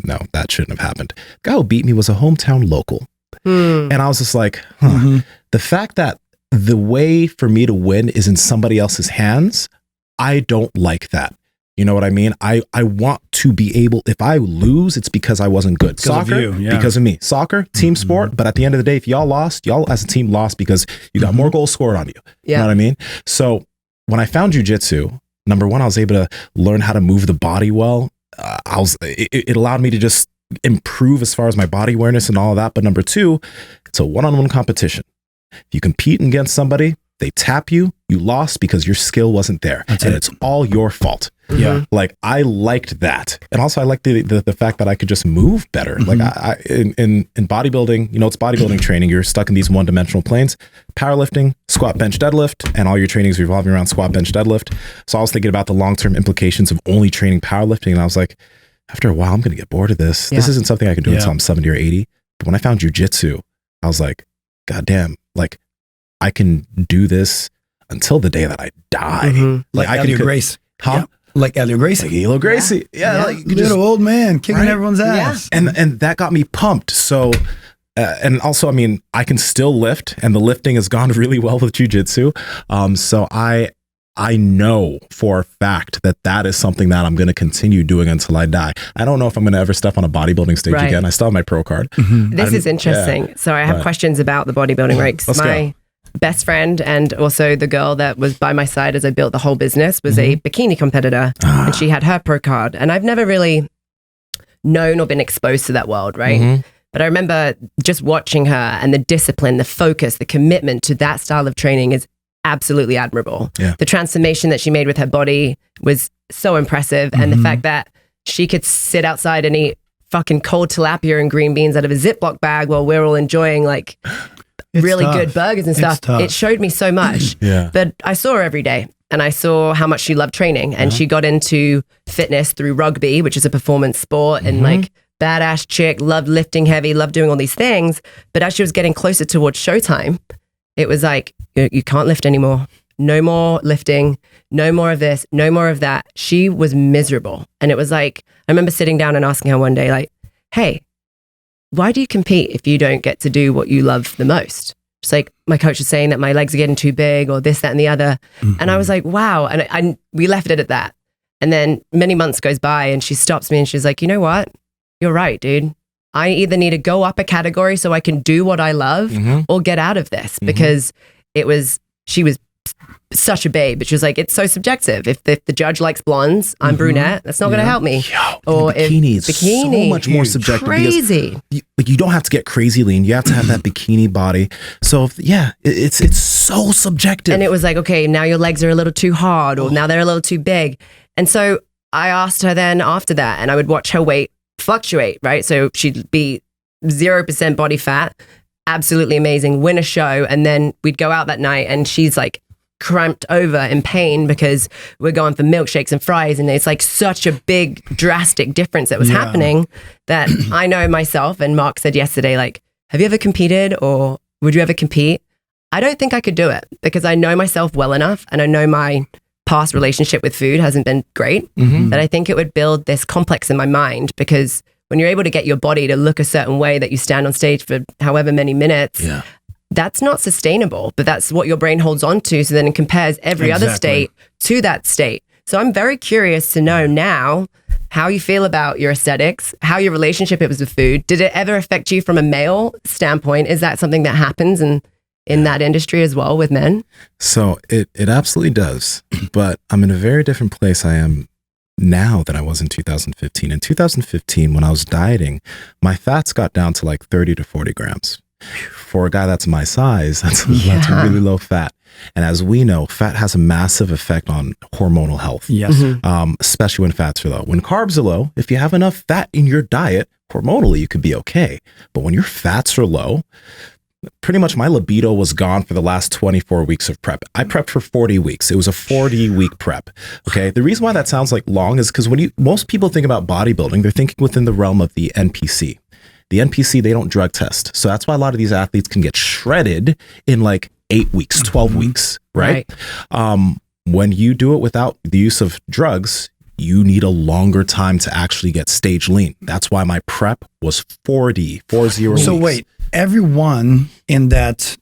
shouldn't have happened. The guy who beat me was a hometown local. And I was just like, the fact that the way for me to win is in somebody else's hands, I don't like that. You know what I mean? I want to be able, if I lose, it's because I wasn't good. Soccer, because of me. Soccer, team sport, but at the end of the day, if y'all lost, y'all as a team lost because you got more goals scored on you. You know what I mean? So when I found jujitsu, number one, I was able to learn how to move the body well. It allowed me to just improve as far as my body awareness and all of that. But number two, it's a one-on-one competition. If you compete against somebody, they tap you, you lost because your skill wasn't there. It's all your fault. Yeah. Like I liked that. And also I liked the fact that I could just move better. Like in bodybuilding, it's bodybuilding training. You're stuck in these one-dimensional planes. Powerlifting, squat, bench, deadlift, and all your training is revolving around squat, bench, deadlift. So I was thinking about the long-term implications of only training powerlifting. And I was like, after a while, I'm going to get bored of this. This isn't something I can do until I'm 70 or 80. But when I found jujitsu, I was like, God damn, like I can do this until the day that I die. Like I can Grace. Huh? Yeah. Like Elliot Gracie. Like Elo Gracie. Yeah. Like little old man kicking everyone's ass. And that got me pumped. So, and also, I mean, I can still lift, and the lifting has gone really well with jujitsu. So I know for a fact that is something that I'm going to continue doing until I die. I don't know if I'm going to ever step on a bodybuilding stage again. I still have my pro card. This is interesting. So I have questions about the bodybuilding, right? 'Cause my best friend and also the girl that was by my side as I built the whole business was a bikini competitor, and she had her pro card. And I've never really known or been exposed to that world, right? But I remember just watching her, and the discipline, the focus, the commitment to that style of training is absolutely admirable. The transformation that she made with her body was so impressive. And the fact that she could sit outside and eat fucking cold tilapia and green beans out of a Ziploc bag while we're all enjoying like really good burgers and stuff. It showed me so much. But I saw her every day, and I saw how much she loved training, and she got into fitness through rugby, which is a performance sport, and like badass chick, loved lifting heavy, loved doing all these things. But as she was getting closer towards showtime, it was like, you can't lift anymore. No more lifting, no more of this, no more of that. She was miserable. And it was like, I remember sitting down and asking her one day, like, hey, why do you compete if you don't get to do what you love the most? It's like, my coach is saying that my legs are getting too big or this, that, and the other. And I was like, wow. And we left it at that. And then many months goes by, and she stops me and she's like, you know what? You're right, dude. I either need to go up a category so I can do what I love or get out of this, because she was such a babe, but she was like, it's so subjective. If the judge likes blondes, I'm brunette, that's not going to help me. Or bikini is so much more subjective. Crazy. You don't have to get crazy lean. You have to have that bikini body. So it's so subjective. And it was like, okay, now your legs are a little too hard, or now they're a little too big. And so I asked her then after that, and I would watch her weight fluctuate, right? So she'd be 0% body fat, absolutely amazing, win a show, and then we'd go out that night and she's like cramped over in pain because we're going for milkshakes and fries, and it's like such a big drastic difference that was happening that I know myself, and Mark said yesterday, like, have you ever competed, or would you ever compete? I don't think I could do it, because I know myself well enough, and I know my past relationship with food hasn't been great, that I think it would build this complex in my mind, because when you're able to get your body to look a certain way that you stand on stage for however many minutes, that's not sustainable, but that's what your brain holds on to. So then it compares every other state to that state. So I'm very curious to know now how you feel about your aesthetics, how your relationship is with food. Did it ever affect you from a male standpoint? Is that something that happens in that industry as well with men? So it absolutely does, but I'm in a very different place I am now than I was in 2015. In 2015, when I was dieting, my fats got down to like 30 to 40 grams. For a guy that's my size, that's a really low fat. And as we know, fat has a massive effect on hormonal health. Yes. Especially when fats are low. When carbs are low, if you have enough fat in your diet, hormonally, you could be okay. But when your fats are low, pretty much my libido was gone for the last 24 weeks of prep. I prepped for 40 weeks. It was a 40-week prep. Okay. The reason why that sounds like long is because most people think about bodybuilding, they're thinking within the realm of the NPC. The NPC, they don't drug test. So that's why a lot of these athletes can get shredded in like 8 weeks, 12 weeks, right? When you do it without the use of drugs, you need a longer time to actually get stage lean. That's why my prep was 40 weeks. So wait, everyone in that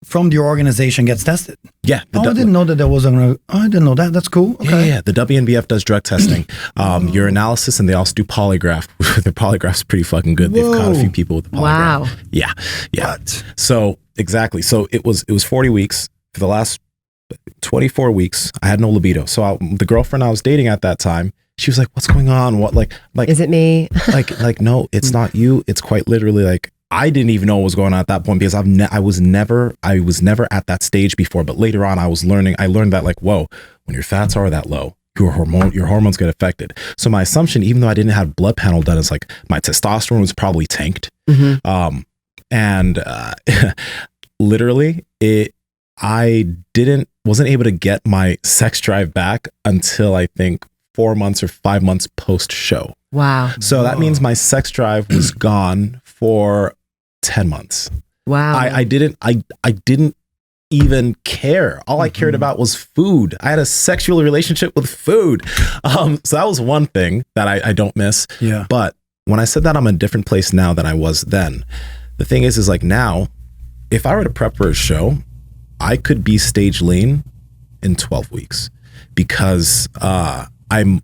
from the organization gets tested? Yeah. I didn't know that there was I didn't know that. That's cool. Okay. Yeah. The WNBF does drug testing, urinalysis, and they also do polygraph. Their polygraph's pretty fucking good. They've caught a few people with the polygraph. Wow. Yeah. What? So exactly. So it was 40 weeks. For the last 24 weeks, I had no libido. So the girlfriend I was dating at that time, she was like, "What's going on? What like is it me?" like no, it's not you. It's quite literally like I didn't even know what was going on at that point because I was never at that stage before. But later on, I learned that like, whoa, when your fats are that low, your hormones get affected. So my assumption, even though I didn't have blood panel done, is like my testosterone was probably tanked. And literally I wasn't able to get my sex drive back until I think 4 months or 5 months post show. Wow. So that means my sex drive was gone for 10 months. Wow. I didn't even care. All I cared about was food. I had a sexual relationship with food. So that was one thing that I don't miss. Yeah. But when I said that I'm in a different place now than I was then, the thing is like now, if I were to prep for a show, I could be stage lean in 12 weeks because I'm,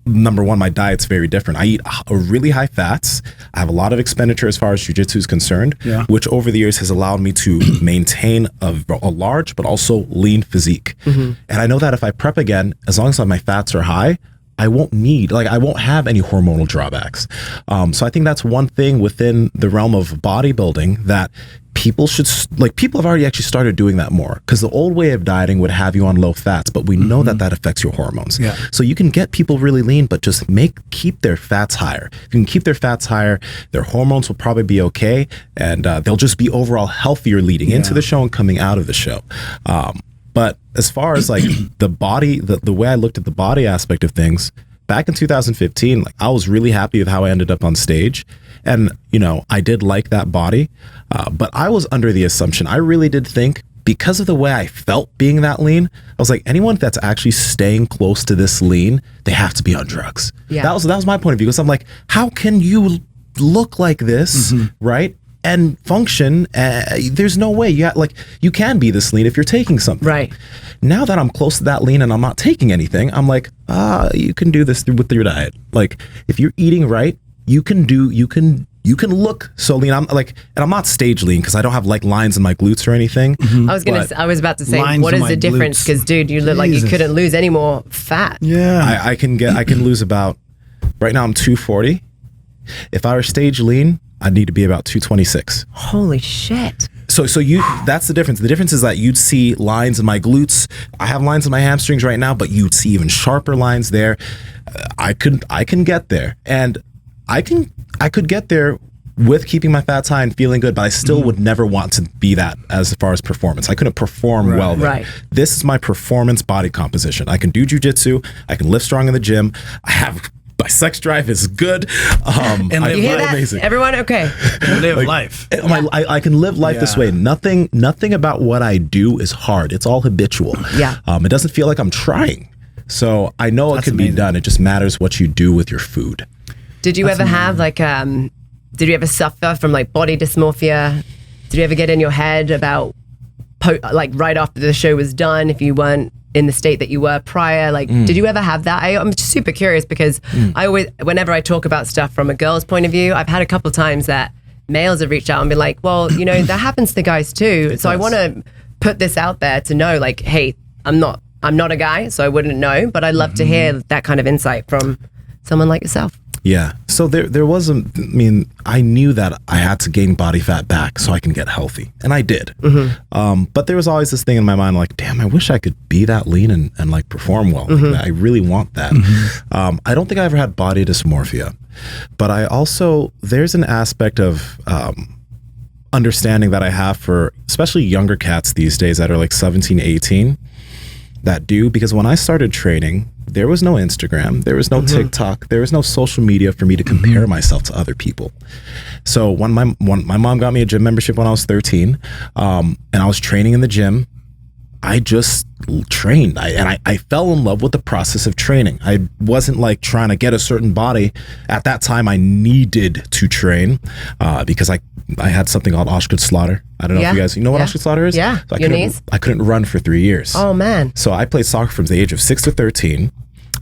number one, my diet's very different. I eat a really high fats. I have a lot of expenditure as far as jiu-jitsu is concerned, which over the years has allowed me to maintain a large but also lean physique. And I know that if I prep again, as long as my fats are high, I won't have any hormonal drawbacks. So I think that's one thing within the realm of bodybuilding that people have already actually started doing that more, because the old way of dieting would have you on low fats, but we know that affects your hormones. So you can get people really lean, but just keep their fats higher. If you can keep their fats higher, their hormones will probably be okay, and they'll just be overall healthier leading into the show and coming out of the show. But as far as like the body, the way I looked at the body aspect of things back in 2015, like I was really happy with how I ended up on stage. And, I did like that body, but I was under the assumption, I really did think, because of the way I felt being that lean, I was like, anyone that's actually staying close to this lean, they have to be on drugs. Yeah. That was my point of view, because I'm like, how can you look like this, right? And function, there's no way. You can be this lean if you're taking something. Right. Now that I'm close to that lean and I'm not taking anything, I'm like, you can do this with your diet. Like, if you're eating right, you can look so lean. I'm not stage lean because I don't have like lines in my glutes or anything. I was about to say, what is the difference? Because dude, you look like you couldn't lose any more fat. Yeah. I can lose about, right now I'm 240. If I were stage lean, I'd need to be about 226. Holy shit. So that's the difference. The difference is that you'd see lines in my glutes. I have lines in my hamstrings right now, but you'd see even sharper lines there. I can get there, and I could get there with keeping my fats high and feeling good, but I still would never want to be that as far as performance. I couldn't perform well there. Right. This is my performance body composition. I can do jiu-jitsu. I can lift strong in the gym. My sex drive is good. And you hear that? Amazing. Everyone, okay. Live life. I can live life this way. Nothing about what I do is hard. It's all habitual. Yeah. It doesn't feel like I'm trying. So I know it can be done. It just matters what you do with your food. Did you ever have did you ever suffer from like body dysmorphia? Did you ever get in your head about right after the show was done, if you weren't in the state that you were prior? Did you ever have that? I'm super curious because I always, whenever I talk about stuff from a girl's point of view, I've had a couple times that males have reached out and been like, well, that happens to guys too. So I want to put this out there to know, like, hey, I'm not a guy, so I wouldn't know, but I'd love to hear that kind of insight from someone like yourself. Yeah. So there was I knew that I had to gain body fat back so I can get healthy. And I did. But there was always this thing in my mind, like, damn, I wish I could be that lean and like perform well. Like, I really want that. I don't think I ever had body dysmorphia, but there's an aspect of understanding that I have for especially younger cats these days that are like 17, 18 that do, because when I started training, there was no Instagram, there was no TikTok, there was no social media for me to compare myself to other people. So when my mom got me a gym membership when I was 13, and I was training in the gym, I just trained. I fell in love with the process of training. I wasn't like trying to get a certain body. At that time, I needed to train because I had something called Auschwitz I don't know if you guys, what Auschwitz is? Yeah, so I couldn't run for 3 years. Oh, man. So I played soccer from the age of 6 to 13.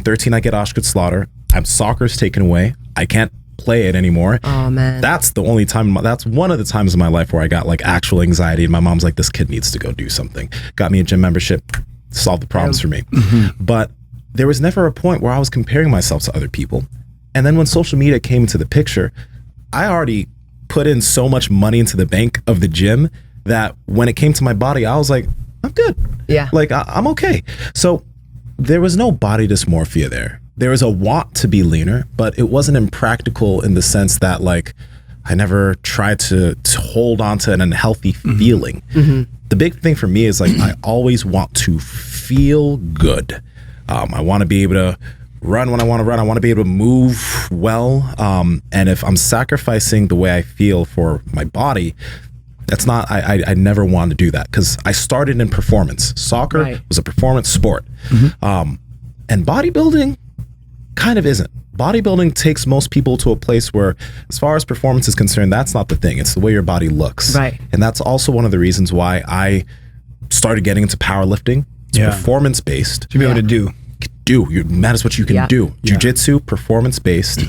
13, I get Auschwitz. Soccer's taken away. I can't play it anymore. Oh, man. That's the only time, that's one of the times in my life where I got like actual anxiety, and my mom's like, this kid needs to go do something. Got me a gym membership, solved the problems for me. But there was never a point where I was comparing myself to other people. And then when social media came into the picture, I already put in so much money into the bank of the gym that when it came to my body, I was like, I'm good. Yeah. Like I'm okay. So there was no body dysmorphia there. There was a want to be leaner, but it wasn't impractical in the sense that like I never tried to hold on to an unhealthy feeling. The big thing for me is like I always want to feel good. I want to be able to run when I want to run. I want to be able to move well. And if I'm sacrificing the way I feel for my body, that's not, I never wanted to do that because I started in performance. Soccer was a performance sport. And bodybuilding kind of isn't. Bodybuilding takes most people to a place where, as far as performance is concerned, that's not the thing. It's the way your body looks. Right. And that's also one of the reasons why I started getting into powerlifting. It's performance-based. To be able to do. That is what you can do. Jiu-jitsu, performance-based.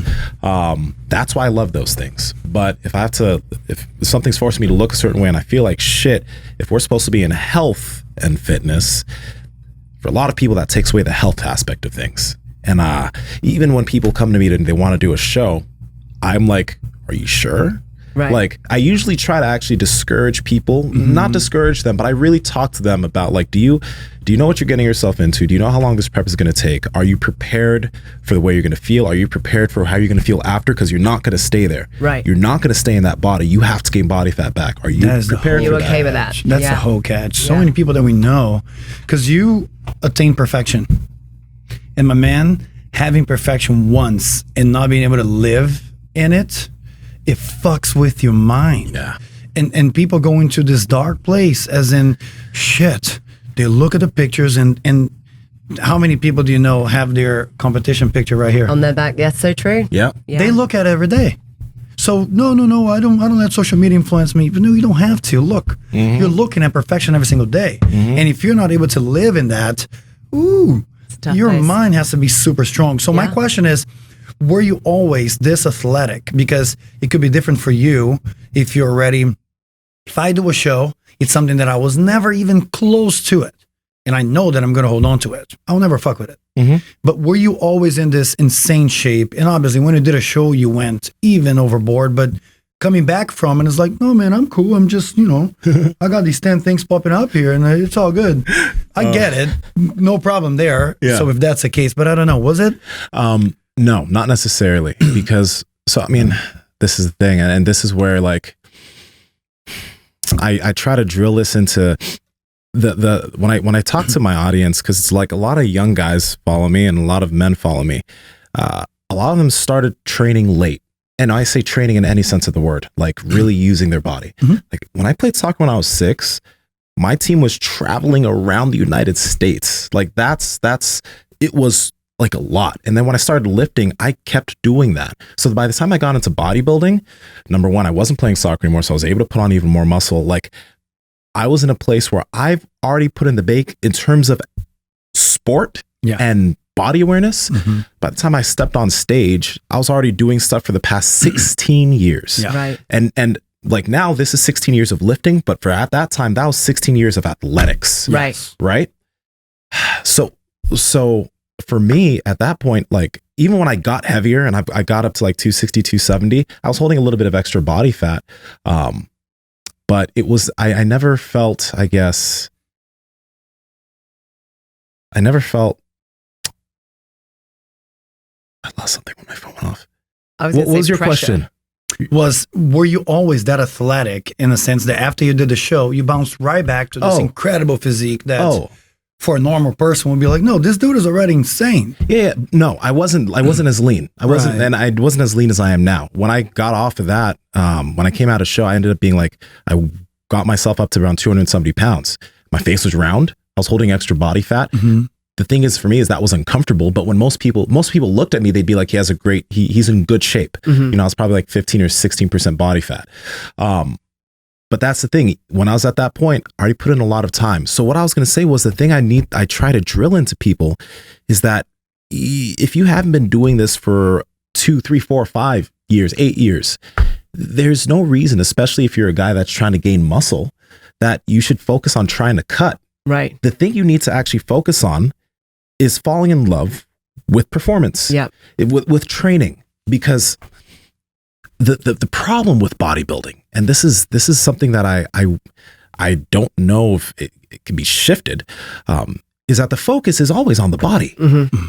That's why I love those things. But if something's forcing me to look a certain way and I feel like shit, if we're supposed to be in health and fitness, for a lot of people that takes away the health aspect of things. And even when people come to me and they want to do a show, I'm like, are you sure? Right. Like I usually try to actually discourage people, not discourage them, but I really talk to them about like, do you know what you're getting yourself into? Do you know how long this prep is going to take? Are you prepared for the way you're going to feel? Are you prepared for how you're going to feel after? Because you're not going to stay there. Right. You're not going to stay in that body. You have to gain body fat back. Are you prepared for that? Are you okay with that? That's the whole catch. So many people that we know, because you attain perfection. And my man, having perfection once and not being able to live in it, it fucks with your mind. Yeah. And people go into this dark place as in, shit, they look at the pictures and how many people do you know have their competition picture right here? On their back. That's so true. Yeah. They look at it every day. So no, I don't let social media influence me. But no, you don't have to. Look, you're looking at perfection every single day. And if you're not able to live in that, your mind has to be super strong. So my question is, were you always this athletic? Because it could be different for you if you're ready. If I do a show, it's something that I was never even close to it. And I know that I'm going to hold on to it. I'll never fuck with it. But were you always in this insane shape? And obviously when you did a show, you went even overboard. But coming back from it, it's like, no, man, I'm cool. I'm just, I got these 10 things popping up here and it's all good. I get it. No problem there. Yeah. So if that's the case, but I don't know, was it? No, not necessarily. Because, I mean, this is the thing. And this is where like, I try to drill this into when I talk to my audience, because it's like a lot of young guys follow me and a lot of men follow me. A lot of them started training late. And I say training in any sense of the word, like really using their body. Like when I played soccer when I was 6, my team was traveling around the United States. Like it was like a lot. And then when I started lifting, I kept doing that. So by the time I got into bodybuilding, number one, I wasn't playing soccer anymore. So I was able to put on even more muscle. Like I was in a place where I've already put in the bake in terms of sport and body awareness. By the time I stepped on stage, I was already doing stuff for the past 16 years. Right. And like now this is 16 years of lifting, but for at that time, that was 16 years of athletics. Right. Right. So for me at that point, like even when I got heavier and I got up to like 260, 270, I was holding a little bit of extra body fat. But it was, I never felt, I guess, I lost something when my phone went off. What was your question? Were you always that athletic in the sense that after you did the show, you bounced right back to this incredible physique that for a normal person would be like, no, this dude is already insane. Yeah, no, I wasn't as lean. I wasn't as lean as I am now. When I got off of that, when I came out of show, I ended up being like, I got myself up to around 270 pounds. My face was round. I was holding extra body fat. The thing is for me is that was uncomfortable. But when most people looked at me, they'd be like, he's in good shape. I was probably like 15 or 16% body fat. But that's the thing. When I was at that point, I already put in a lot of time. So what I was going to say was the thing I try to drill into people is that if you haven't been doing this for 2, 3, 4, 5 years, 8 years, there's no reason, especially if you're a guy that's trying to gain muscle, that you should focus on trying to cut. Right. The thing you need to actually focus on is falling in love with performance. Yeah. With training, because the problem with bodybuilding, and this is something that I don't know if it can be shifted, is that the focus is always on the body,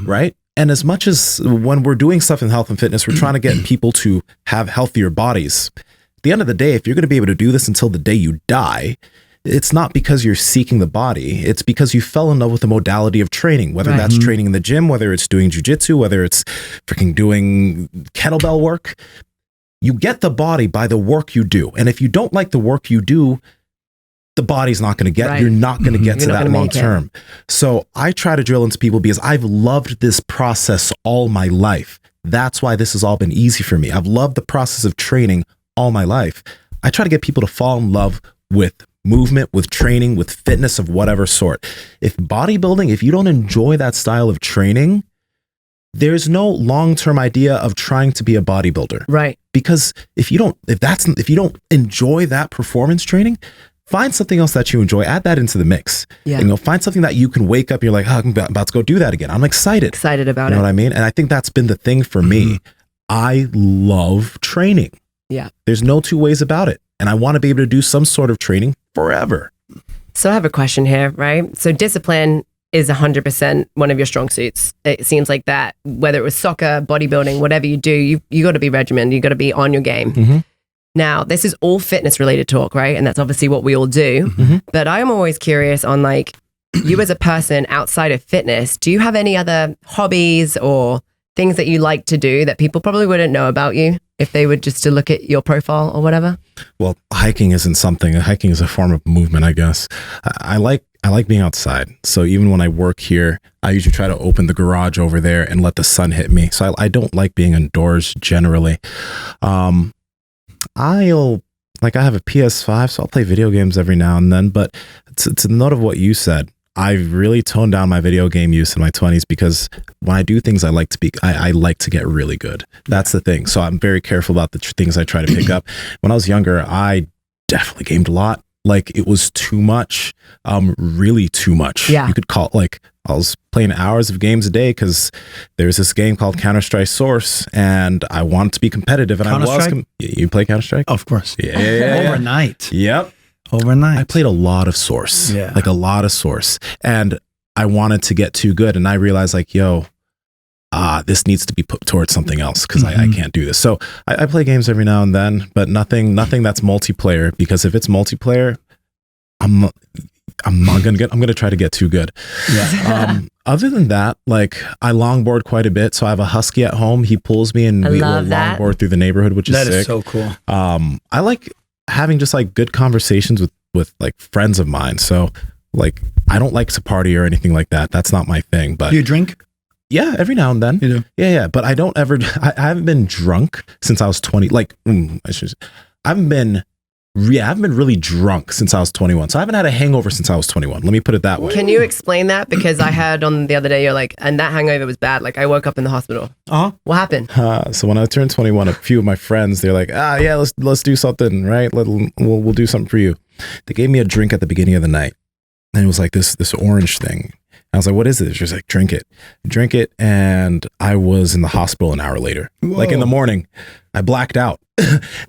right? And as much as when we're doing stuff in health and fitness, we're trying to get people to have healthier bodies. At the end of the day, if you're going to be able to do this until the day you die, it's not because you're seeking the body. It's because you fell in love with the modality of training, whether that's training in the gym, whether it's doing jujitsu, whether it's freaking doing kettlebell work. You get the body by the work you do. And if you don't like the work you do, the body's not going to get, you're not going to get to that long term. So I try to drill into people because I've loved this process all my life. That's why this has all been easy for me. I've loved the process of training all my life. I try to get people to fall in love with movement, with training, with fitness of whatever sort. If bodybuilding, if you don't enjoy that style of training, there's no long-term idea of trying to be a bodybuilder. Right. Because if you don't enjoy that performance training, find something else that you enjoy, add that into the mix. Yeah. You know, find something that you can wake up, you're like, oh, I'm about to go do that again. I'm excited about it. You know what I mean? And I think that's been the thing for me. I love training. Yeah. There's no two ways about it. And I want to be able to do some sort of training forever. So I have a question here, right? So discipline is 100% one of your strong suits. It seems like that, whether it was soccer, bodybuilding, whatever you do, you got to be regimented. You got to be on your game. Now, this is all fitness related talk, right? And that's obviously what we all do. But I'm always curious on like, you as a person outside of fitness, do you have any other hobbies or things that you like to do that people probably wouldn't know about you if they were just to look at your profile or whatever? Well, hiking isn't something. Hiking is a form of movement, I guess. I like being outside. So even when I work here, I usually try to open the garage over there and let the sun hit me. So I don't like being indoors generally. I have a PS5, so I'll play video games every now and then. But to note of what you said, I've really toned down my video game use in my 20s because when I do things, I like to get really good. That's the thing. So I'm very careful about the things I try to pick up. When I was younger, I definitely gamed a lot. Like it was too much, really too much. Yeah. You could call it like I was playing hours of games a day because there's this game called Counter-Strike Source and I wanted to be competitive. And you play Counter-Strike? Of course. Yeah. Overnight. Yep. Overnight. I played a lot of Source, like a lot of Source, and I wanted to get too good. And I realized like, this needs to be put towards something else because I can't do this. So I play games every now and then, but nothing that's multiplayer, because if it's multiplayer, I'm going to try to get too good. Yeah. Other than that, like I longboard quite a bit. So I have a husky at home. He pulls me and we will longboard through the neighborhood, which is sick. That is so cool. I like having just like good conversations with like friends of mine. So like, I don't like to party or anything like that. That's not my thing, but do you drink? Yeah. Every now and then. You do? Yeah. But I haven't been drunk since I was 20. Like, I haven't been really drunk since I was 21. So I haven't had a hangover since I was 21. Let me put it that way. Can you explain that? Because I heard on the other day, you're like, and that hangover was bad. Like I woke up in the hospital. What happened? So when I turned 21, a few of my friends, they're like, yeah, let's do something, right? We'll do something for you. They gave me a drink at the beginning of the night. And it was like this orange thing. I was like, what is it? She was like, drink it. And I was in the hospital an hour later. Whoa. Like in the morning, I blacked out.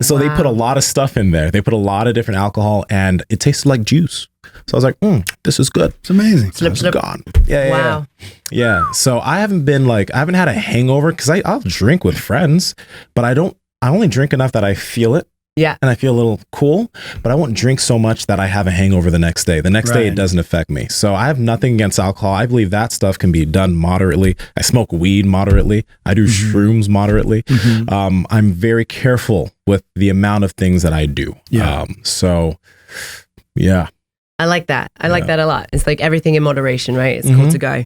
So They put a lot of stuff in there. They put a lot of different alcohol and it tasted like juice. So I was like, this is good. It's amazing. Slip. Gone. Yeah. Wow. Yeah. So I haven't had a hangover because I'll drink with friends, but I only drink enough that I feel it. Yeah. And I feel a little cool, but I won't drink so much that I have a hangover the next day. The next day, it doesn't affect me. So I have nothing against alcohol. I believe that stuff can be done moderately. I smoke weed moderately. I do shrooms moderately. I'm very careful with the amount of things that I do. Yeah. Yeah. I like that. I like that a lot. It's like everything in moderation, right? It's cool to go.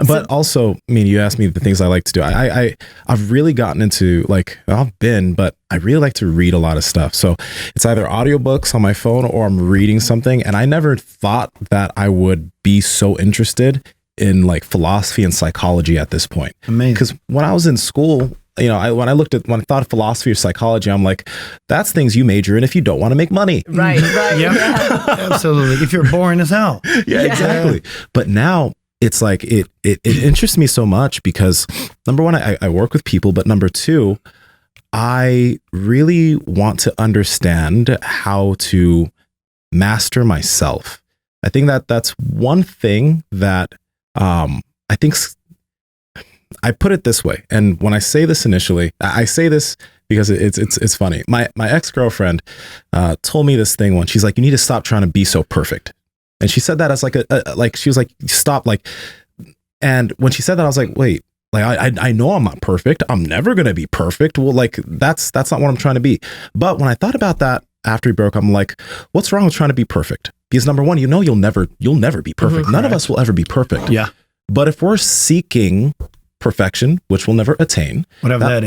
But also, I mean, you asked me the things I like to do. I've really gotten into but I really like to read a lot of stuff. So it's either audiobooks on my phone or I'm reading something. And I never thought that I would be so interested in like philosophy and psychology at this point. Amazing. Because when I was in school, when I thought of philosophy or psychology, I'm like, that's things you major in if you don't want to make money. Right. Yeah. Absolutely. If you're boring as hell. Yeah, exactly. But now it's like, it interests me so much because number one, I work with people, but number two, I really want to understand how to master myself. I think that that's one thing that I think I put it this way. And when I say this initially, I say this because it's funny. My ex-girlfriend told me this thing once. She's like, you need to stop trying to be so perfect. And she said that as like she was like, stop, like. And when she said that, I was like, wait, like I know I'm not perfect. I'm never gonna be perfect. Well, like that's not what I'm trying to be. But when I thought about that after we broke, I'm like, what's wrong with trying to be perfect? Because number one, you'll never be perfect. None of us will ever be perfect. Yeah. But if we're seeking perfection, which we'll never attain, whatever that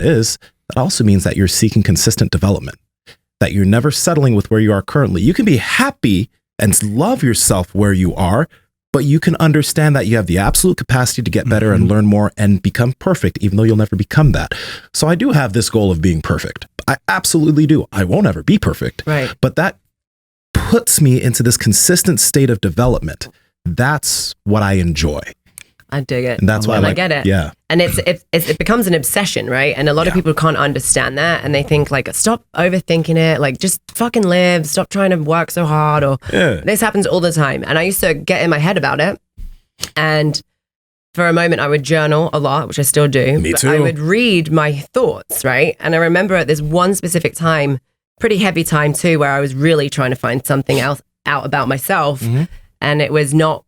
is, that also means that you're seeking consistent development, that you're never settling with where you are currently. You can be happy and love yourself where you are, but you can understand that you have the absolute capacity to get better and learn more and become perfect, even though you'll never become that. So I do have this goal of being perfect. I absolutely do. I won't ever be perfect. Right. But that puts me into this consistent state of development. That's what I enjoy. I dig it. And that's why I get it. Yeah. And it becomes an obsession, right? And a lot of people can't understand that. And they think like, stop overthinking it. Like, just fucking live. Stop trying to work so hard. Or this happens all the time. And I used to get in my head about it. And for a moment, I would journal a lot, which I still do. Me too. I would read my thoughts, right? And I remember at this one specific time, pretty heavy time too, where I was really trying to find something else out about myself. And it was not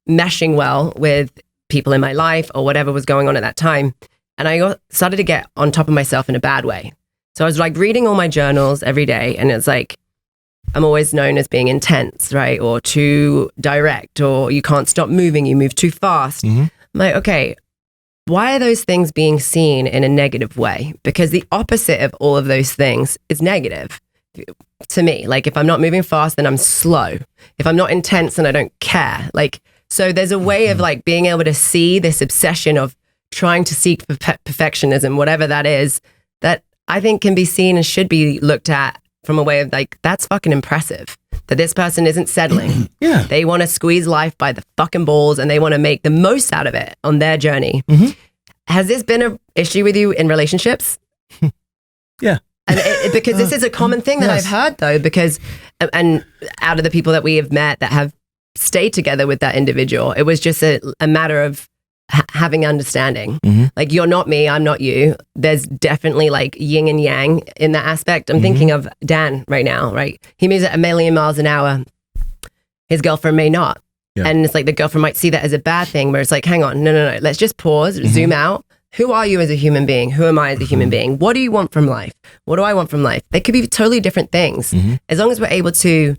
meshing well with people in my life or whatever was going on at that time. And I started to get on top of myself in a bad way. So I was like reading all my journals every day. And it's like, I'm always known as being intense, right? Or too direct, or you can't stop moving, you move too fast. I'm like, okay, why are those things being seen in a negative way? Because the opposite of all of those things is negative to me. Like, if I'm not moving fast, then I'm slow. If I'm not intense, then I don't care. Like, so there's a way of like being able to see this obsession of trying to seek perfectionism, whatever that is, that I think can be seen and should be looked at from a way of like, that's fucking impressive that this person isn't settling. They want to squeeze life by the fucking balls and they want to make the most out of it on their journey. Has this been an issue with you in relationships? Yeah. And because this is a common thing that I've heard though, because, and out of the people that we have met that have stayed together with that individual, it was just a matter of having understanding. Like, you're not me, I'm not you. There's definitely like yin and yang in that aspect. I'm thinking of Dan right now, right? He moves at 1,000,000 miles an hour. His girlfriend may not. And it's like the girlfriend might see that as a bad thing, where it's like, hang on, no. Let's just pause, zoom out. Who are you as a human being? Who am I as a human being? What do you want from life? What do I want from life? They could be totally different things. As long as we're able to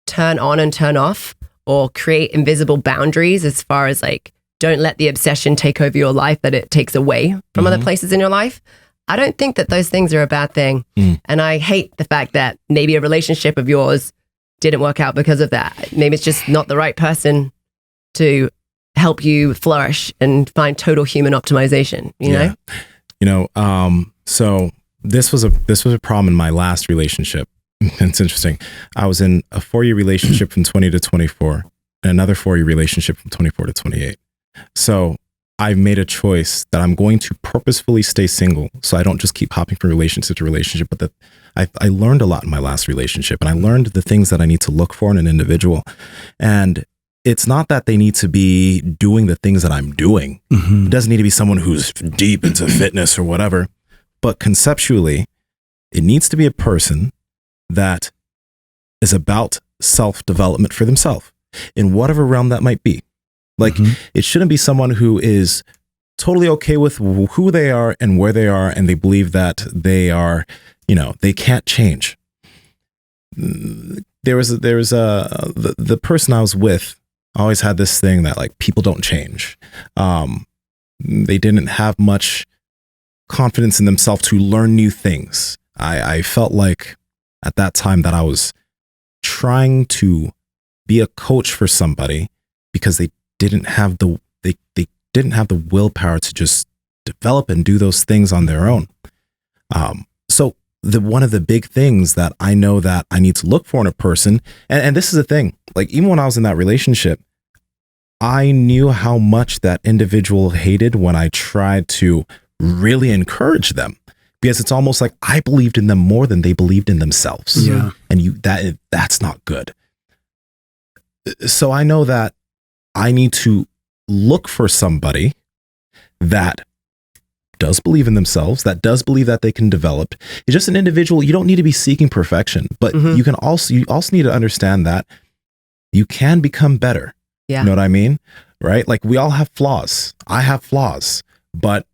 turn on and turn off, or create invisible boundaries as far as like, don't let the obsession take over your life that it takes away from other places in your life. I don't think that those things are a bad thing. And I hate the fact that maybe a relationship of yours didn't work out because of that. Maybe it's just not the right person to help you flourish and find total human optimization, you know? You know, so this was a problem in my last relationship. It's interesting. I was in a 4-year relationship from 20 to 24, and another 4-year relationship from 24 to 28. So I've made a choice that I'm going to purposefully stay single, so I don't just keep hopping from relationship to relationship, but that I learned a lot in my last relationship, and I learned the things that I need to look for in an individual. And it's not that they need to be doing the things that I'm doing. It doesn't need to be someone who's deep into fitness or whatever, but conceptually, it needs to be a person that is about self-development for themselves in whatever realm that might be. Like, it shouldn't be someone who is totally okay with who they are and where they are, and they believe that they are, you know, they can't change. There was the person I was with always had this thing that like, people don't change. They didn't have much confidence in themselves to learn new things. I felt like at that time that I was trying to be a coach for somebody because they didn't have the willpower to just develop and do those things on their own. So one of the big things that I know that I need to look for in a person, and this is the thing, like, even when I was in that relationship, I knew how much that individual hated when I tried to really encourage them, because it's almost like I believed in them more than they believed in themselves. Yeah. And that's not good. So I know that I need to look for somebody that does believe in themselves, that does believe that they can develop. It's just an individual. You don't need to be seeking perfection, but you also need to understand that you can become better. Yeah. You know what I mean? Right? Like we all have flaws. I have flaws, but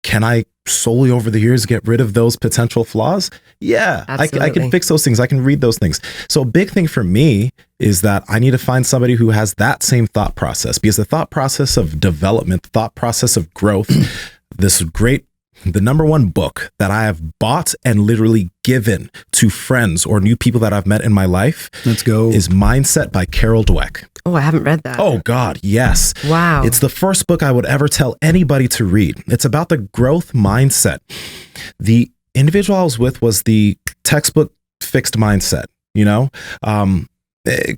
can I solely over the years get rid of those potential flaws? Yeah, I can fix those things. I can read those things. So a big thing for me is that I need to find somebody who has that same thought process, because the thought process of development, the thought process of growth, the number one book that I have bought and literally given to friends or new people that I've met in my life. Let's go. Is Mindset by Carol Dweck. Oh, I haven't read that. Oh God, yes. Wow. It's the first book I would ever tell anybody to read. It's about the growth mindset. The individual I was with was the textbook fixed mindset, you know?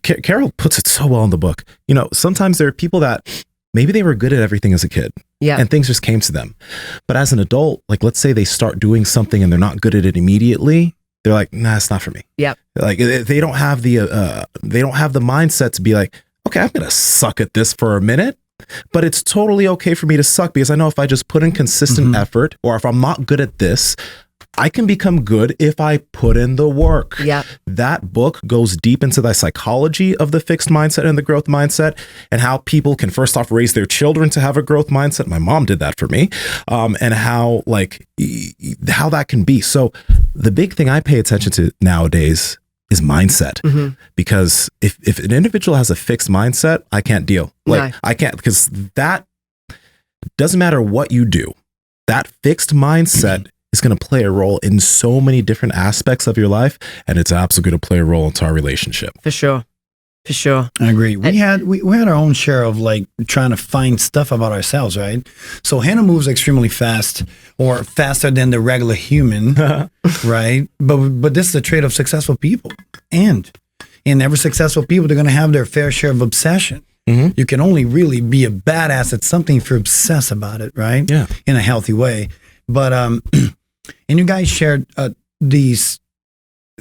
Carol puts it so well in the book. You know, sometimes there are people that maybe they were good at everything as a kid. Yeah. And things just came to them. But as an adult, like let's say they start doing something and they're not good at it immediately. They're like, nah, it's not for me. Yep. Like they don't have the mindset to be like, okay, I'm going to suck at this for a minute, but it's totally okay for me to suck, because I know if I just put in consistent effort, or if I'm not good at this, I can become good if I put in the work. Yeah. That book goes deep into the psychology of the fixed mindset and the growth mindset, and how people can first off raise their children to have a growth mindset. My mom did that for me. And how that can be. So the big thing I pay attention to nowadays is mindset, because if an individual has a fixed mindset, I can't deal. I can't, because that doesn't matter what you do. That fixed mindset is going to play a role in so many different aspects of your life, and it's absolutely going to play a role into our relationship. For sure. I agree. We had our own share of like trying to find stuff about ourselves, right? So Hannah moves extremely fast, or faster than the regular human, right? But this is a trait of successful people, and in every successful people, they're going to have their fair share of obsession. You can only really be a badass at something if you're obsessed about it, right? Yeah, in a healthy way. But and you guys shared these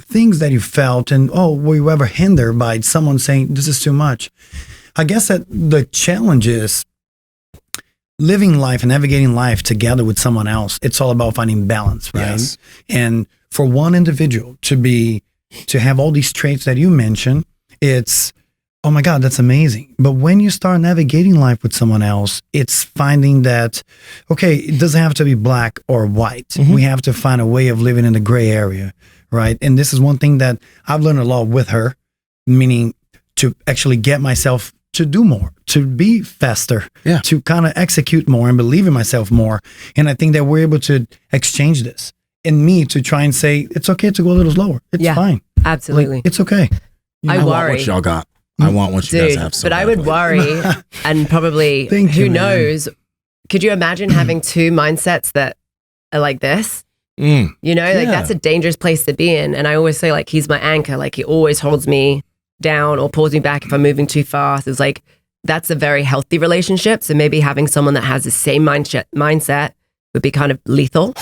things that you felt, and were you ever hindered by someone saying this is too much? I guess that the challenge is living life and navigating life together with someone else. It's all about finding balance, right? Yes. And for one individual to have all these traits that you mentioned, it's, oh my God, that's amazing. But when you start navigating life with someone else, it's finding that, okay, it doesn't have to be black or white. We have to find a way of living in the gray area, right? And this is one thing that I've learned a lot with her, meaning to actually get myself to do more, to be faster, to kind of execute more and believe in myself more. And I think that we're able to exchange this, and me to try and say, it's okay to go a little slower. It's fine. Absolutely. Like, it's okay. I want worry. what y'all got. I want what you guys have. So but I would worry, and probably, who knows, could you imagine having two mindsets that are like this? You know, like that's a dangerous place to be in. And I always say, like, he's my anchor. Like, he always holds me down or pulls me back if I'm moving too fast. It's like, that's a very healthy relationship. So maybe having someone that has the same mindset would be kind of lethal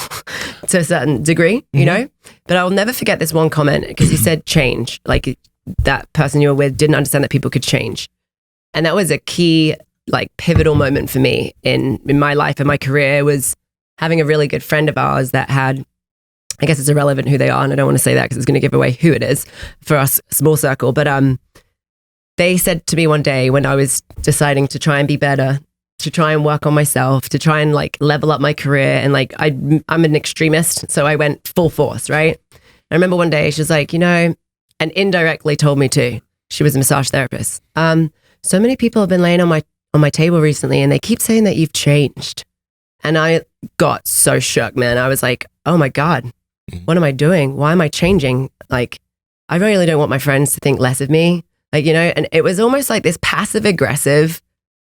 to a certain degree, you know? But I'll never forget this one comment, because he said change. Like, that person you were with didn't understand that people could change. And that was a key, like, pivotal moment for me in my life and my career, was having a really good friend of ours that had, I guess it's irrelevant who they are, and I don't want to say that because it's going to give away who it is for us, small circle. But they said to me one day when I was deciding to try and be better, to try and work on myself, to try and like level up my career. And like, I'm an extremist, so I went full force, right? I remember one day she was like, you know, and indirectly told me to. She was a massage therapist. So many people have been laying on my table recently, and they keep saying that you've changed. And I got so shook, man. I was like, oh my God, what am I doing? Why am I changing? Like, I really don't want my friends to think less of me. Like, you know, and it was almost like this passive aggressive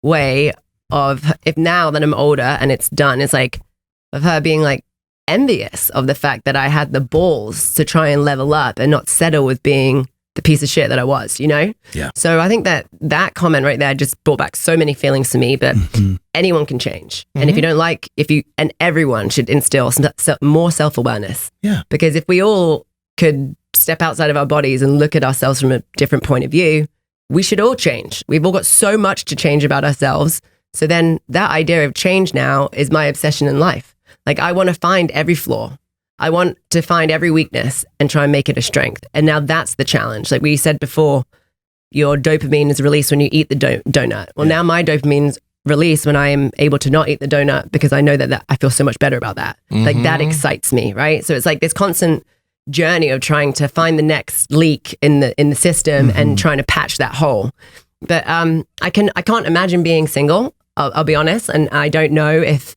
way of, if now that I'm older and it's done, it's like of her being like envious of the fact that I had the balls to try and level up and not settle with being the the piece of shit that I was, you know? Yeah. So I think that comment right there just brought back so many feelings to me, but anyone can change. And if you don't like, and everyone should instill more self-awareness. Yeah. Because if we all could step outside of our bodies and look at ourselves from a different point of view, we should all change. We've all got so much to change about ourselves. So then that idea of change now is my obsession in life. Like I want to find every flaw. I want to find every weakness and try and make it a strength. And now that's the challenge. Like we said before, your dopamine is released when you eat the donut. Well, now my dopamine's released when I am able to not eat the donut because I know that I feel so much better about that. Like that excites me, right? So it's like this constant journey of trying to find the next leak in the system and trying to patch that hole. But I can't imagine being single. I'll be honest, and I don't know if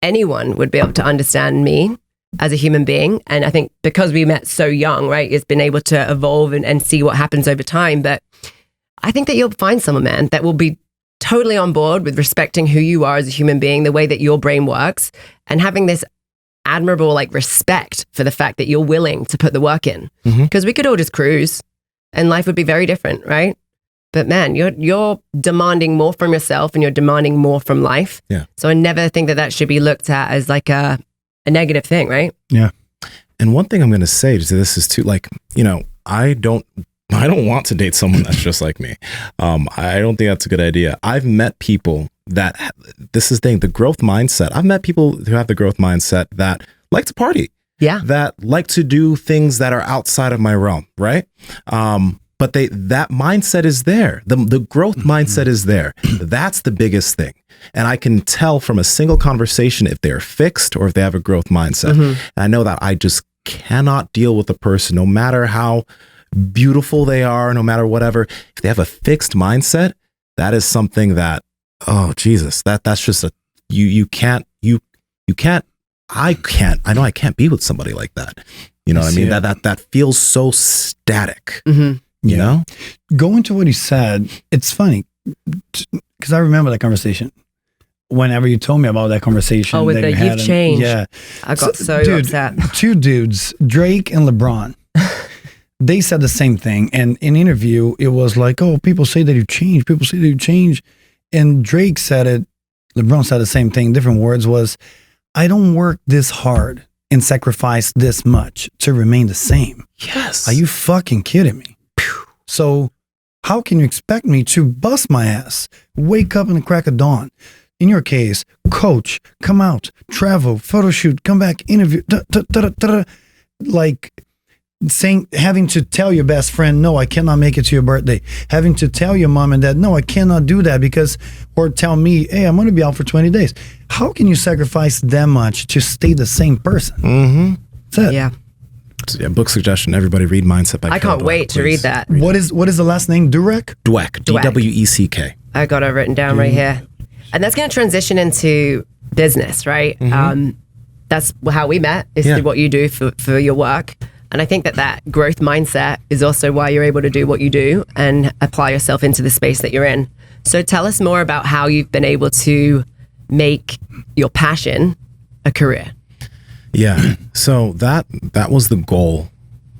anyone would be able to understand me as a human being. And I think because we met so young, right, it's been able to evolve and see what happens over time. But I think that you'll find someone, man, that will be totally on board with respecting who you are as a human being, the way that your brain works, and having this admirable like respect for the fact that you're willing to put the work in. Because we could all just cruise and life would be very different, right? But man, you're demanding more from yourself and you're demanding more from life. Yeah. So I never think that should be looked at as like a negative thing, right? Yeah. And one thing I'm going to say to this is too, like, you know, I don't want to date someone that's just like me. I don't think that's a good idea. I've met people that, this is the thing, the growth mindset. I've met people who have the growth mindset that like to party. Yeah. That like to do things that are outside of my realm, right? But that mindset is there. The growth mindset is there. That's the biggest thing. And I can tell from a single conversation if they're fixed or if they have a growth mindset. And I know that I just cannot deal with a person, no matter how beautiful they are, no matter whatever. If they have a fixed mindset, that is something that, oh Jesus, that's just I know I can't be with somebody like that. You know what I mean? That feels so static. You know? Going to what he said, it's funny because I remember that conversation. Whenever you told me about that conversation, with the you've changed. Yeah, I got so upset. Two dudes, Drake and LeBron, they said the same thing. And in interview, it was like, "Oh, people say that you change. People say that you change." And Drake said it. LeBron said the same thing. Different words was, "I don't work this hard and sacrifice this much to remain the same." Yes. Are you fucking kidding me? So how can you expect me to bust my ass, wake up in the crack of dawn? In your case, coach, come out, travel, photo shoot, come back, interview, like having to tell your best friend, no, I cannot make it to your birthday. Having to tell your mom and dad, no, I cannot do that or tell me, hey, I'm going to be out for 20 days. How can you sacrifice that much to stay the same person? That's it. Yeah. So, yeah, book suggestion. Everybody read Mindset by I can't wait to read that. What is the last name? Dweck? Dweck. D-W-E-C-K. I got it written down right here. And that's going to transition into business, right? That's how we met, is through what you do for your work. And I think that growth mindset is also why you're able to do what you do and apply yourself into the space that you're in. So tell us more about how you've been able to make your passion a career. Yeah. So that was the goal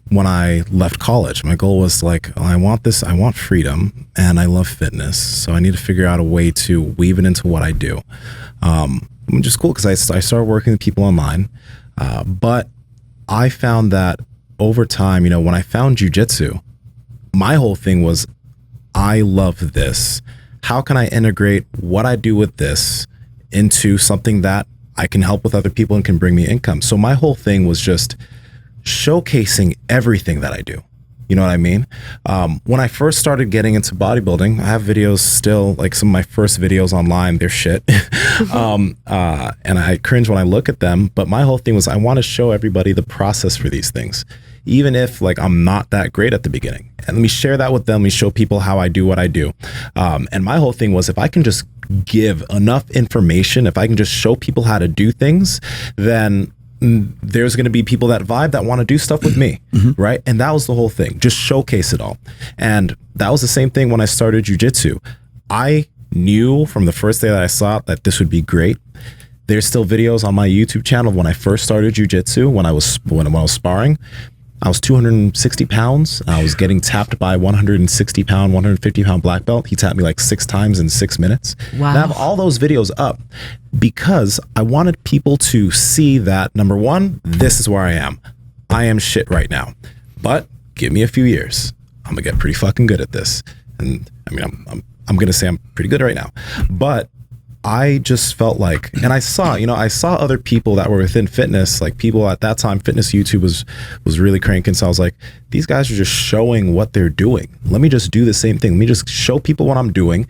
when I left college. My goal was like, I want freedom and I love fitness. So I need to figure out a way to weave it into what I do. Which is cool because I started working with people online. But I found that over time, you know, when I found jujitsu, my whole thing was, I love this. How can I integrate what I do with this into something that I can help with other people and can bring me income? So my whole thing was just showcasing everything that I do. You know what I mean? When I first started getting into bodybuilding, I have videos still, like some of my first videos online, they're shit. And I cringe when I look at them. But my whole thing was, I want to show everybody the process for these things, even if like I'm not that great at the beginning. And let me share that with them. Let me show people how I do what I do. And my whole thing was, if I can just give enough information, if I can just show people how to do things, then there's going to be people that vibe that want to do stuff with me, right? And that was the whole thing, just showcase it all. And that was the same thing when I started jujitsu. I knew from the first day that I saw it that this would be great. There's still videos on my YouTube channel when I first started jujitsu, when I was sparring. I was 260 pounds. I was getting tapped by 160 pound, 150 pound black belt. He tapped me like 6 times in 6 minutes. Wow. And I have all those videos up because I wanted people to see that, number one, this is where I am. I am shit right now. But give me a few years. I'm gonna get pretty fucking good at this. And I mean, I'm gonna say I'm pretty good right now. But I just felt like, and I saw other people that were within fitness, like people at that time, fitness YouTube was really cranking. So I was like, these guys are just showing what they're doing. Let me just do the same thing. Let me just show people what I'm doing,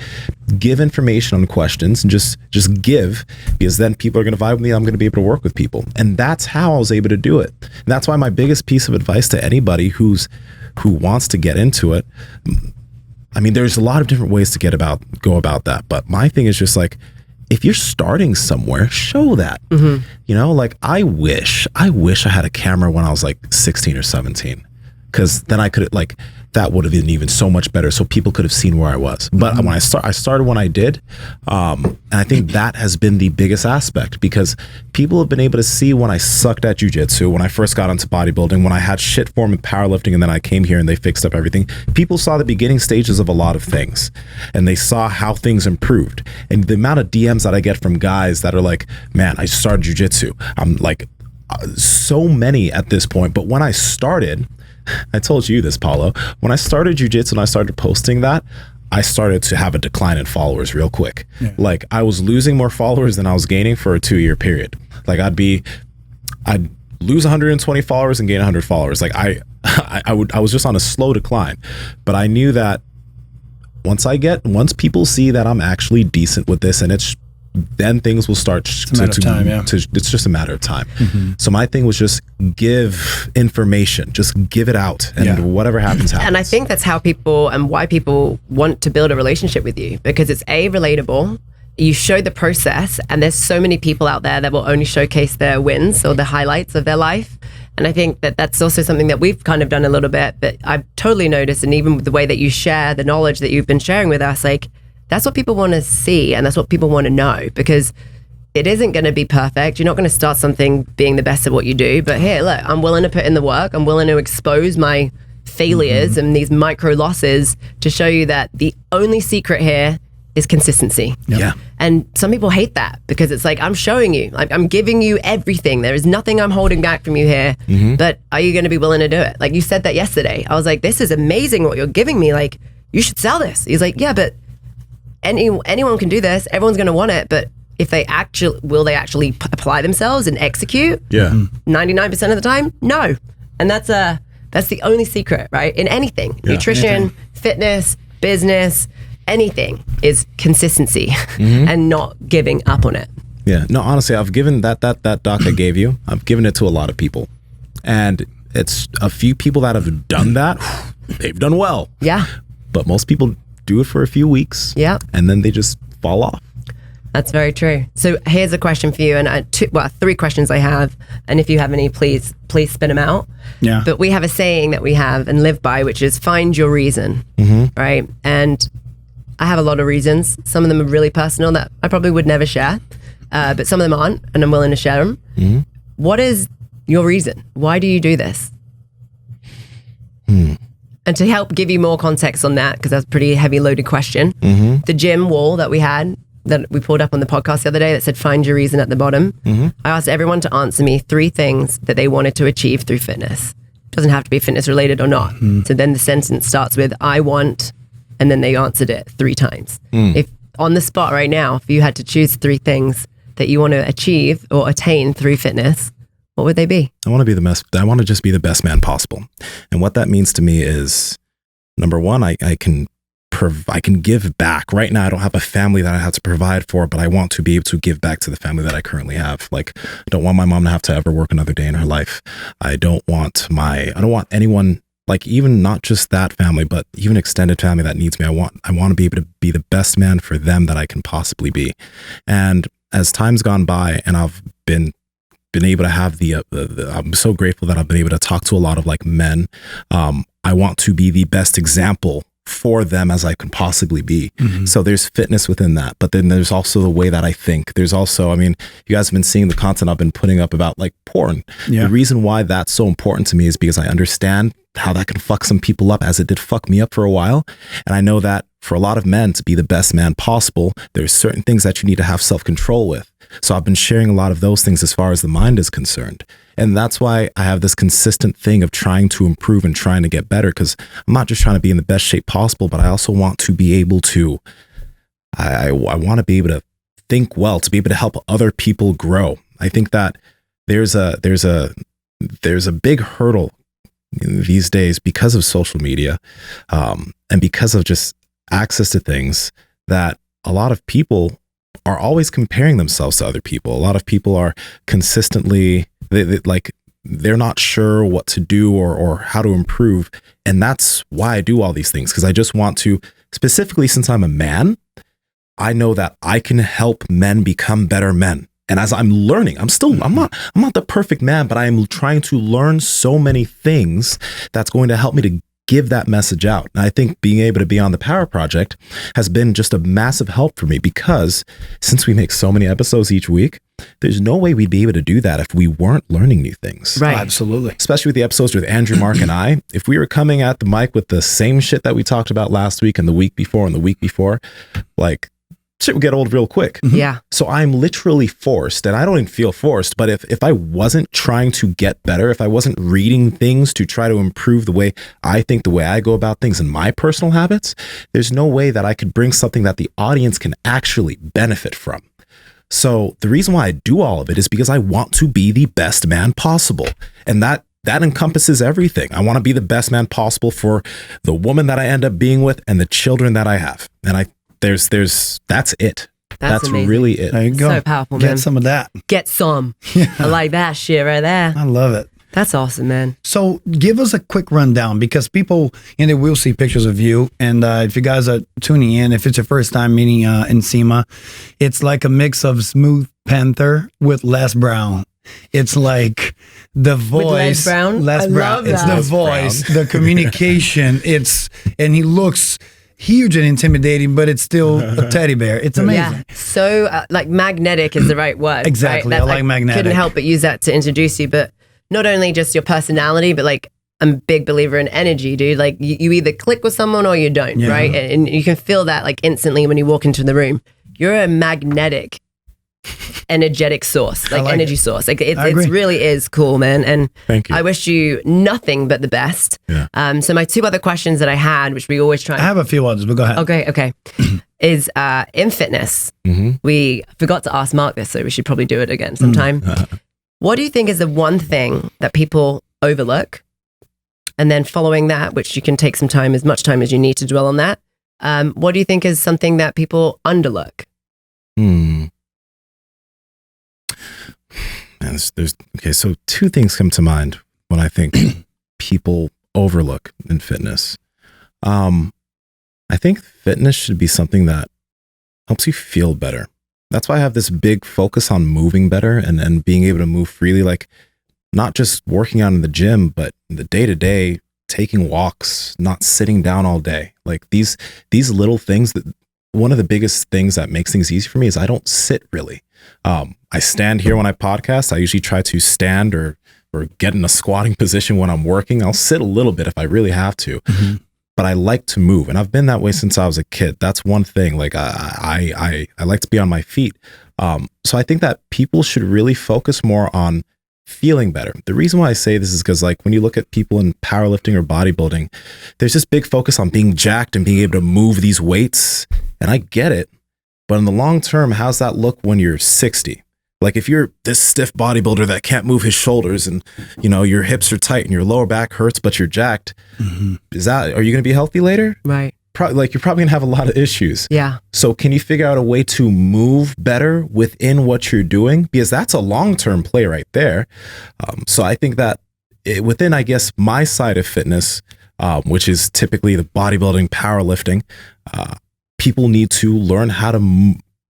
give information on questions, and just give, because then people are going to vibe with me. I'm going to be able to work with people. And that's how I was able to do it. And that's why my biggest piece of advice to anybody who wants to get into it, I mean, there's a lot of different ways to go about that. But my thing is just like, if you're starting somewhere, show that. Like I wish I had a camera when I was like 16 or 17, because then I could that would have been even so much better, so people could have seen where I was. But when I started when I did, and I think that has been the biggest aspect, because people have been able to see when I sucked at jiu-jitsu, when I first got into bodybuilding, when I had shit form with powerlifting, and then I came here and they fixed up everything. People saw the beginning stages of a lot of things, and they saw how things improved. And the amount of DMs that I get from guys that are like, man, I started jiu-jitsu. I'm like, so many at this point. But when I started, I told you this, Paulo, when I started jiu-jitsu and I started posting that, I started to have a decline in followers real quick. Yeah. Like I was losing more followers than I was gaining for a 2-year period. Like I'd lose 120 followers and gain 100 followers. Like I was just on a slow decline. But I knew that once people see that I'm actually decent with this, and then things will start it's just a matter of time. So my thing was just give information, just give it out, and whatever happens. And I think that's how people, and why people want to build a relationship with you, because it's relatable. You show the process, and there's so many people out there that will only showcase their wins or the highlights of their life. And I think that that's also something that we've kind of done a little bit, but I've totally noticed, and even with the way that you share the knowledge that you've been sharing with us, like, that's what people want to see, and that's what people want to know, because it isn't going to be perfect. You're not going to start something being the best at what you do, but here, look, I'm willing to put in the work. I'm willing to expose my failures and these micro losses to show you that the only secret here is consistency. Yeah. And some people hate that, because it's like, I'm showing you, like, I'm giving you everything. There is nothing I'm holding back from you here, but are you going to be willing to do it? Like you said that yesterday. I was like, this is amazing what you're giving me. Like, you should sell this. He's like, yeah, but anyone can do this. Everyone's going to want it, but if they will they actually apply themselves and execute? 99% of the time, no. And that's the only secret, right? In anything, nutrition, fitness, business, anything is consistency and not giving up on it. Yeah. No, honestly, I've given that doc I gave you, I've given it to a lot of people, and it's a few people that have done that. They've done well. Yeah. But most people do it for a few weeks, and then they just fall off. That's very true. So here's a question for you, and 3 questions I have, and if you have any, please spit them out. Yeah. But we have a saying that we have and live by, which is find your reason, right? And I have a lot of reasons. Some of them are really personal that I probably would never share, but some of them aren't, and I'm willing to share them. What is your reason? Why do you do this? And to help give you more context on that, because that's a pretty heavy loaded question, the gym wall that we pulled up on the podcast the other day that said, find your reason at the bottom. I asked everyone to answer me 3 things that they wanted to achieve through fitness. Doesn't have to be fitness related or not. So then the sentence starts with, I want, and then they answered it 3 times. If on the spot right now, if you had to choose 3 things that you want to achieve or attain through fitness, what would they be? I want to just be the best man possible. And what that means to me is, number one, I can give back. Right now, I don't have a family that I have to provide for, but I want to be able to give back to the family that I currently have. Like, I don't want my mom to have to ever work another day in her life. I don't want anyone, like, even not just that family, but even extended family that needs me. I want to be able to be the best man for them that I can possibly be. And as time's gone by, and I've been able to have I'm so grateful that I've been able to talk to a lot of like men. I want to be the best example for them as I can possibly be. So there's fitness within that. But then there's also the way that I think. There's also, I mean, you guys have been seeing the content I've been putting up about like porn. The reason why that's so important to me is because I understand how that can fuck some people up, as it did fuck me up for a while. And I know that for a lot of men to be the best man possible, there's certain things that you need to have self-control with. So I've been sharing a lot of those things as far as the mind is concerned. And that's why I have this consistent thing of trying to improve and trying to get better, because I'm not just trying to be in the best shape possible, but I also want to be able to, I want to be able to think well, to be able to help other people grow. I think that there's a big hurdle these days because of social media, and because of just access to things, that a lot of people are always comparing themselves to other people. A lot of people are consistently, they're not sure what to do or how to improve. And that's why I do all these things, because I just want to, specifically since I'm a man, I know that I can help men become better men. And as I'm learning, I'm not the perfect man, but I am trying to learn so many things that's going to help me to give that message out. And I think being able to be on the Power Project has been just a massive help for me, because since we make so many episodes each week, there's no way we'd be able to do that if we weren't learning new things. Right. Absolutely. Especially with the episodes with Andrew, Mark, and I. If we were coming at the mic with the same shit that we talked about last week and the week before and the week before, like, shit would get old real quick. Yeah. So I'm literally forced, and I don't even feel forced, but if I wasn't trying to get better, if I wasn't reading things to try to improve the way I think, the way I go about things and my personal habits, there's no way that I could bring something that the audience can actually benefit from. So the reason why I do all of it is because I want to be the best man possible. And that encompasses everything. I want to be the best man possible for the woman that I end up being with and the children that I have. And that's it. That's amazing. really it. There you go. So powerful, man. Get some of that. Get some. I like that shit right there. I love it. That's awesome, man. So give us a quick rundown, because people, they will see pictures of you. And if you guys are tuning in, if it's your first time meeting Nsima, it's like a mix of Smooth Panther with Les Brown. It's like the voice. With Les Brown? Les I Brown. love It's that. the Les voice, Brown. the communication. And he looks huge and intimidating, but it's still a teddy bear. It's amazing. Yeah. So like magnetic is the right word. Exactly. Right? I like magnetic. Couldn't help but use that to introduce you, but not only just your personality, but like I'm a big believer in energy, dude. Like you either click with someone or you don't, Yeah. right? And you can feel that like instantly when you walk into the room. You're a magnetic, energetic source, like energy source. Like it really is cool, man. And Thank you. I wish you nothing but the best. Yeah. So my two other questions that I had, which we always try. I have a few others, but go ahead. Okay. Is in fitness. We forgot to ask Mark this, so we should probably do it again sometime. What do you think is the one thing that people overlook? And then following that, which you can take some time, as much time as you need to dwell on that. What do you think is something that people underlook? Okay, so two things come to mind when I think people overlook in fitness. I think fitness should be something that helps you feel better. That's why I have this big focus on moving better and being able to move freely, like not just working out in the gym, but in the day-to-day, taking walks, not sitting down all day. Like these little things, that one of the biggest things that makes things easy for me is I don't sit really. I stand here when I podcast. I usually try to stand or get in a squatting position when I'm working. I'll sit a little bit if I really have to, but I like to move. And I've been that way since I was a kid. That's one thing. Like I like to be on my feet. So I think that people should really focus more on feeling better. The reason why I say this is because like when you look at people in powerlifting or bodybuilding, there's this big focus on being jacked and being able to move these weights. And I get it. But in the long term, how's that look when you're 60? Like if you're this stiff bodybuilder that can't move his shoulders and, your hips are tight and your lower back hurts, but you're jacked, are you going to be healthy later? Right. You're probably going to have a lot of issues. Yeah. So can you figure out a way to move better within what you're doing? Because that's a long-term play right there. So I think that within, I guess, my side of fitness, which is typically the bodybuilding, powerlifting, people need to learn how to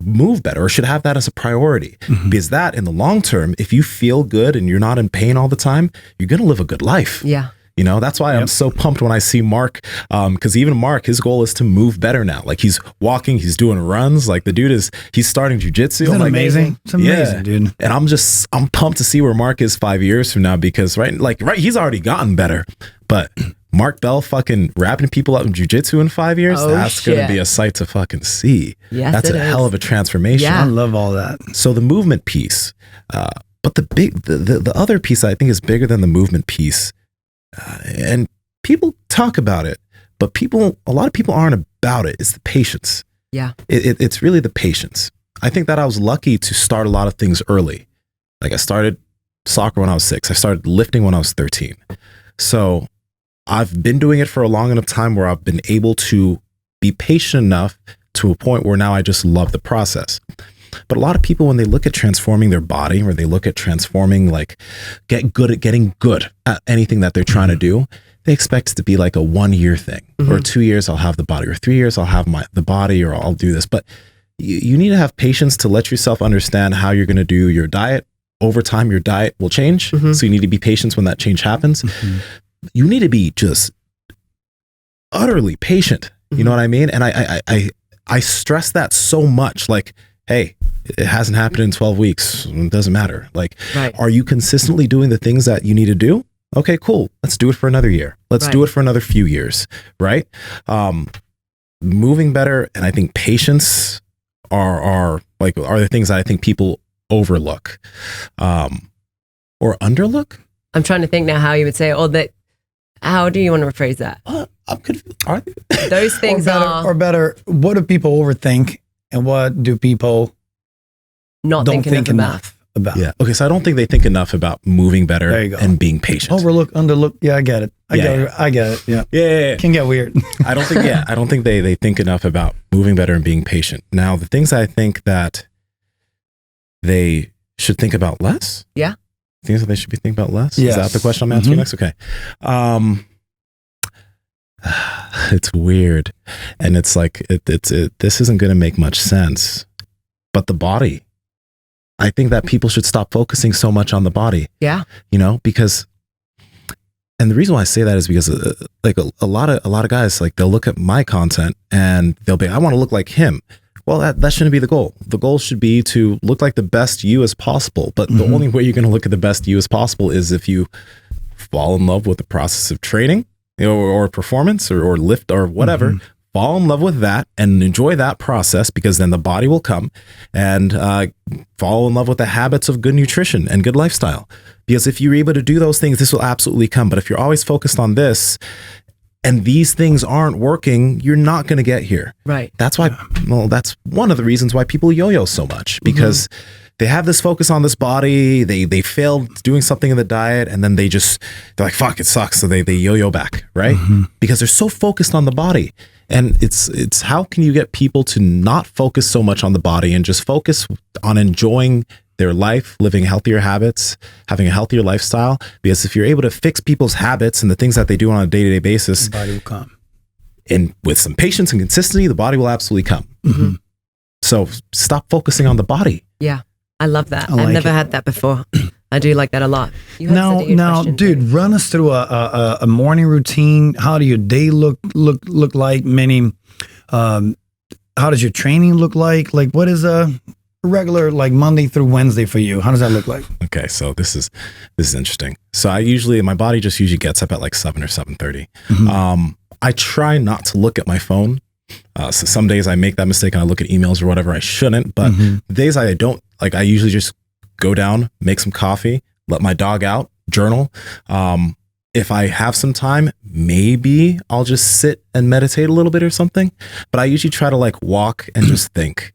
move better, or should have that as a priority, because that in the long term, if you feel good and you're not in pain all the time, you're going to live a good life. Yeah. You know, that's why I'm so pumped when I see Mark, because even Mark, his goal is to move better now. Like he's walking, he's doing runs. Like the dude he's starting jujitsu. Isn't like, amazing? It's amazing, dude. And I'm pumped to see where Mark is 5 years from now, because he's already gotten better. But Mark Bell fucking wrapping people up in jujitsu in 5 years, that's going to be a sight to fucking see. Yes, that's a hell of a transformation. I love all that. So the movement piece, but the other piece I think is bigger than the movement piece. And people talk about it, but a lot of people aren't about it. It's the patience. Yeah. It's really the patience. I think that I was lucky to start a lot of things early. Like I started soccer when I was 6. I started lifting when I was 13. So I've been doing it for a long enough time where I've been able to be patient enough to a point where now I just love the process. But a lot of people, when they look at transforming their body, or they look at transforming, like getting good at anything that they're trying to do, they expect it to be like a 1 year thing, or 2 years I'll have the body, or 3 years I'll have the body, or I'll do this. But you need to have patience to let yourself understand how you're going to do your diet. Over time, your diet will change. So you need to be patient when that change happens. You need to be just utterly patient. You know what I mean? And I stress that so much. Like, hey, it hasn't happened in 12 weeks. It doesn't matter. Like, are you consistently doing the things that you need to do? Okay, cool. Let's do it for another year. Let's do it for another few years. Right. Moving better. And I think patience are the things that I think people overlook, or underlook. I'm trying to think now how you would say it, or that. How do you want to rephrase that? I'm confused. Are they? Those things or better, what do people overthink, and what do people don't think enough about? Yeah. Okay. So I don't think they think enough about moving better and being patient. Overlook, underlook. Yeah, I get it. I get it. Yeah. Yeah. Can get weird. I don't think they think enough about moving better and being patient. Now, the things I think that they should think about less. Yeah. Things that they should be thinking about less? Yes. Is that the question I'm answering next? Okay. It's weird. And it's like, this isn't going to make much sense. But the body, I think that people should stop focusing so much on the body. Yeah. You know, because, and the reason why I say that is because like a lot of guys, like they'll look at my content and they'll be, I want to look like him. Well, that shouldn't be the goal. The goal should be to look like the best you as possible. But the only way you're going to look at the best you as possible is if you fall in love with the process of training, or performance, or lift, or whatever. Fall in love with that and enjoy that process, because then the body will come, and fall in love with the habits of good nutrition and good lifestyle. Because if you're able to do those things, this will absolutely come. But if you're always focused on this, and these things aren't working, you're not going to get here. Right. That's why, that's one of the reasons why people yo-yo so much, because they have this focus on this body. They failed doing something in the diet, and then they're like, fuck, it sucks. So they yo-yo back, right? Because they're so focused on the body. And it's how can you get people to not focus so much on the body and just focus on enjoying their life, living healthier habits, having a healthier lifestyle? Because if you're able to fix people's habits and the things that they do on a day-to-day basis, the body will come. And with some patience and consistency, the body will absolutely come. So stop focusing on the body. Yeah, I love that. I've never had that before. I do like that a lot. Now, dude, run us through a morning routine. How do your day look like? Meaning, how does your training look like? Like, what is a regular, like Monday through Wednesday for you? How does that look like? Okay, so this is interesting. So my body just usually gets up at like 7 or 7:30. I try not to look at my phone. So some days I make that mistake and I look at emails or whatever I shouldn't. But the days I don't, like, I usually just go down, make some coffee, let my dog out, journal. If I have some time, maybe I'll just sit and meditate a little bit or something. But I usually try to like walk and just think.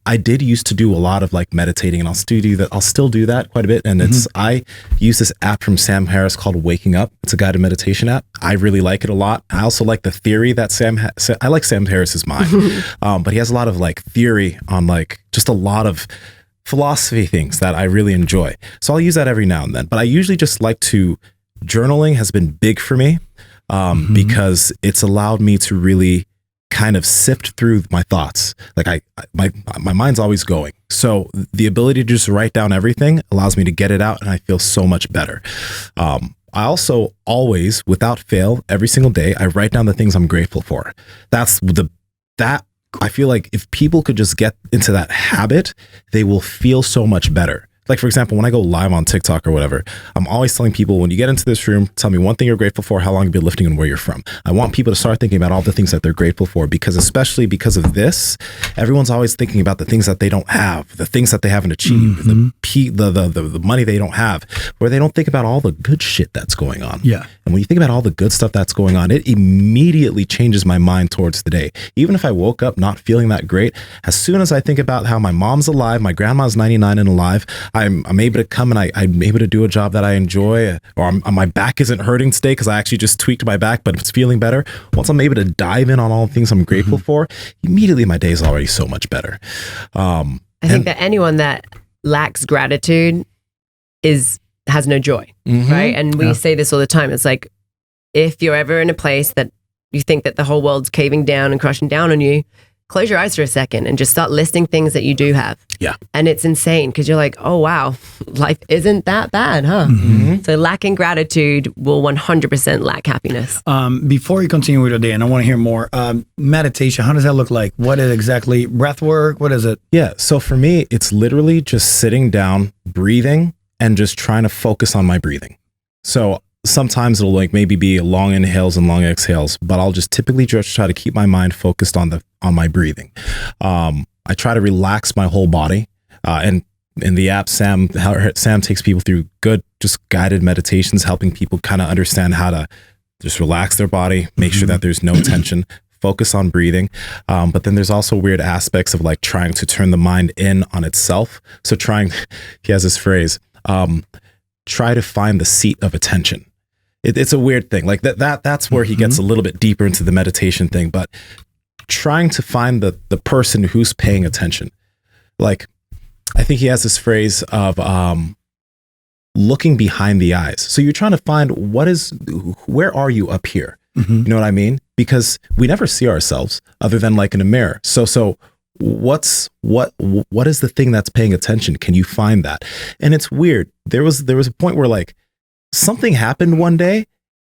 I did used to do a lot of like meditating, and I'll still do that quite a bit. And I use this app from Sam Harris called Waking Up. It's a guided meditation app. I really like it a lot. I also like the theory that I like Sam Harris's mind, but he has a lot of like theory on like just a lot of philosophy things that I really enjoy. So I'll use that every now and then. But I usually just like to, journaling has been big for me because it's allowed me to really kind of sift through my thoughts. Like my mind's always going. So the ability to just write down everything allows me to get it out, and I feel so much better. I also always, without fail, every single day, I write down the things I'm grateful for. That I feel like if people could just get into that habit, they will feel so much better. Like, for example, when I go live on TikTok or whatever, I'm always telling people, when you get into this room, tell me one thing you're grateful for, how long you've been lifting, and where you're from. I want people to start thinking about all the things that they're grateful for, because especially because of this, everyone's always thinking about the things that they don't have, the things that they haven't achieved, the money they don't have, where they don't think about all the good shit that's going on. Yeah. And when you think about all the good stuff that's going on, it immediately changes my mind towards the day. Even if I woke up not feeling that great, as soon as I think about how my mom's alive, my grandma's 99 and alive, I'm able to come and I'm able to do a job that I enjoy, or my back isn't hurting today because I actually just tweaked my back, but it's feeling better. Once I'm able to dive in on all the things I'm grateful for, immediately my day is already so much better. I think that anyone that lacks gratitude has no joy, right? And we say this all the time. It's like, if you're ever in a place that you think that the whole world's caving down and crushing down on you, close your eyes for a second and just start listing things that you do have. Yeah. And it's insane because you're like, oh, wow, life isn't that bad, huh? So lacking gratitude will 100% lack happiness. Before you continue with your day, and I want to hear more, meditation, how does that look like? What is exactly breath work? What is it? Yeah. So for me, it's literally just sitting down, breathing, and just trying to focus on my breathing. So sometimes it'll like maybe be long inhales and long exhales, but I'll just typically just try to keep my mind focused on my breathing. I try to relax my whole body. And in the app, Sam takes people through good, just guided meditations, helping people kind of understand how to just relax their body, make sure that there's no tension, focus on breathing. But then there's also weird aspects of like trying to turn the mind in on itself. So he has this phrase, try to find the seat of attention. It's a weird thing. Like that's where he gets a little bit deeper into the meditation thing, but trying to find the person who's paying attention. Like, I think he has this phrase of looking behind the eyes. So you're trying to find where are you up here? You know what I mean? Because we never see ourselves other than like in a mirror. So what is the thing that's paying attention? Can you find that? And it's weird. There was a point where like something happened one day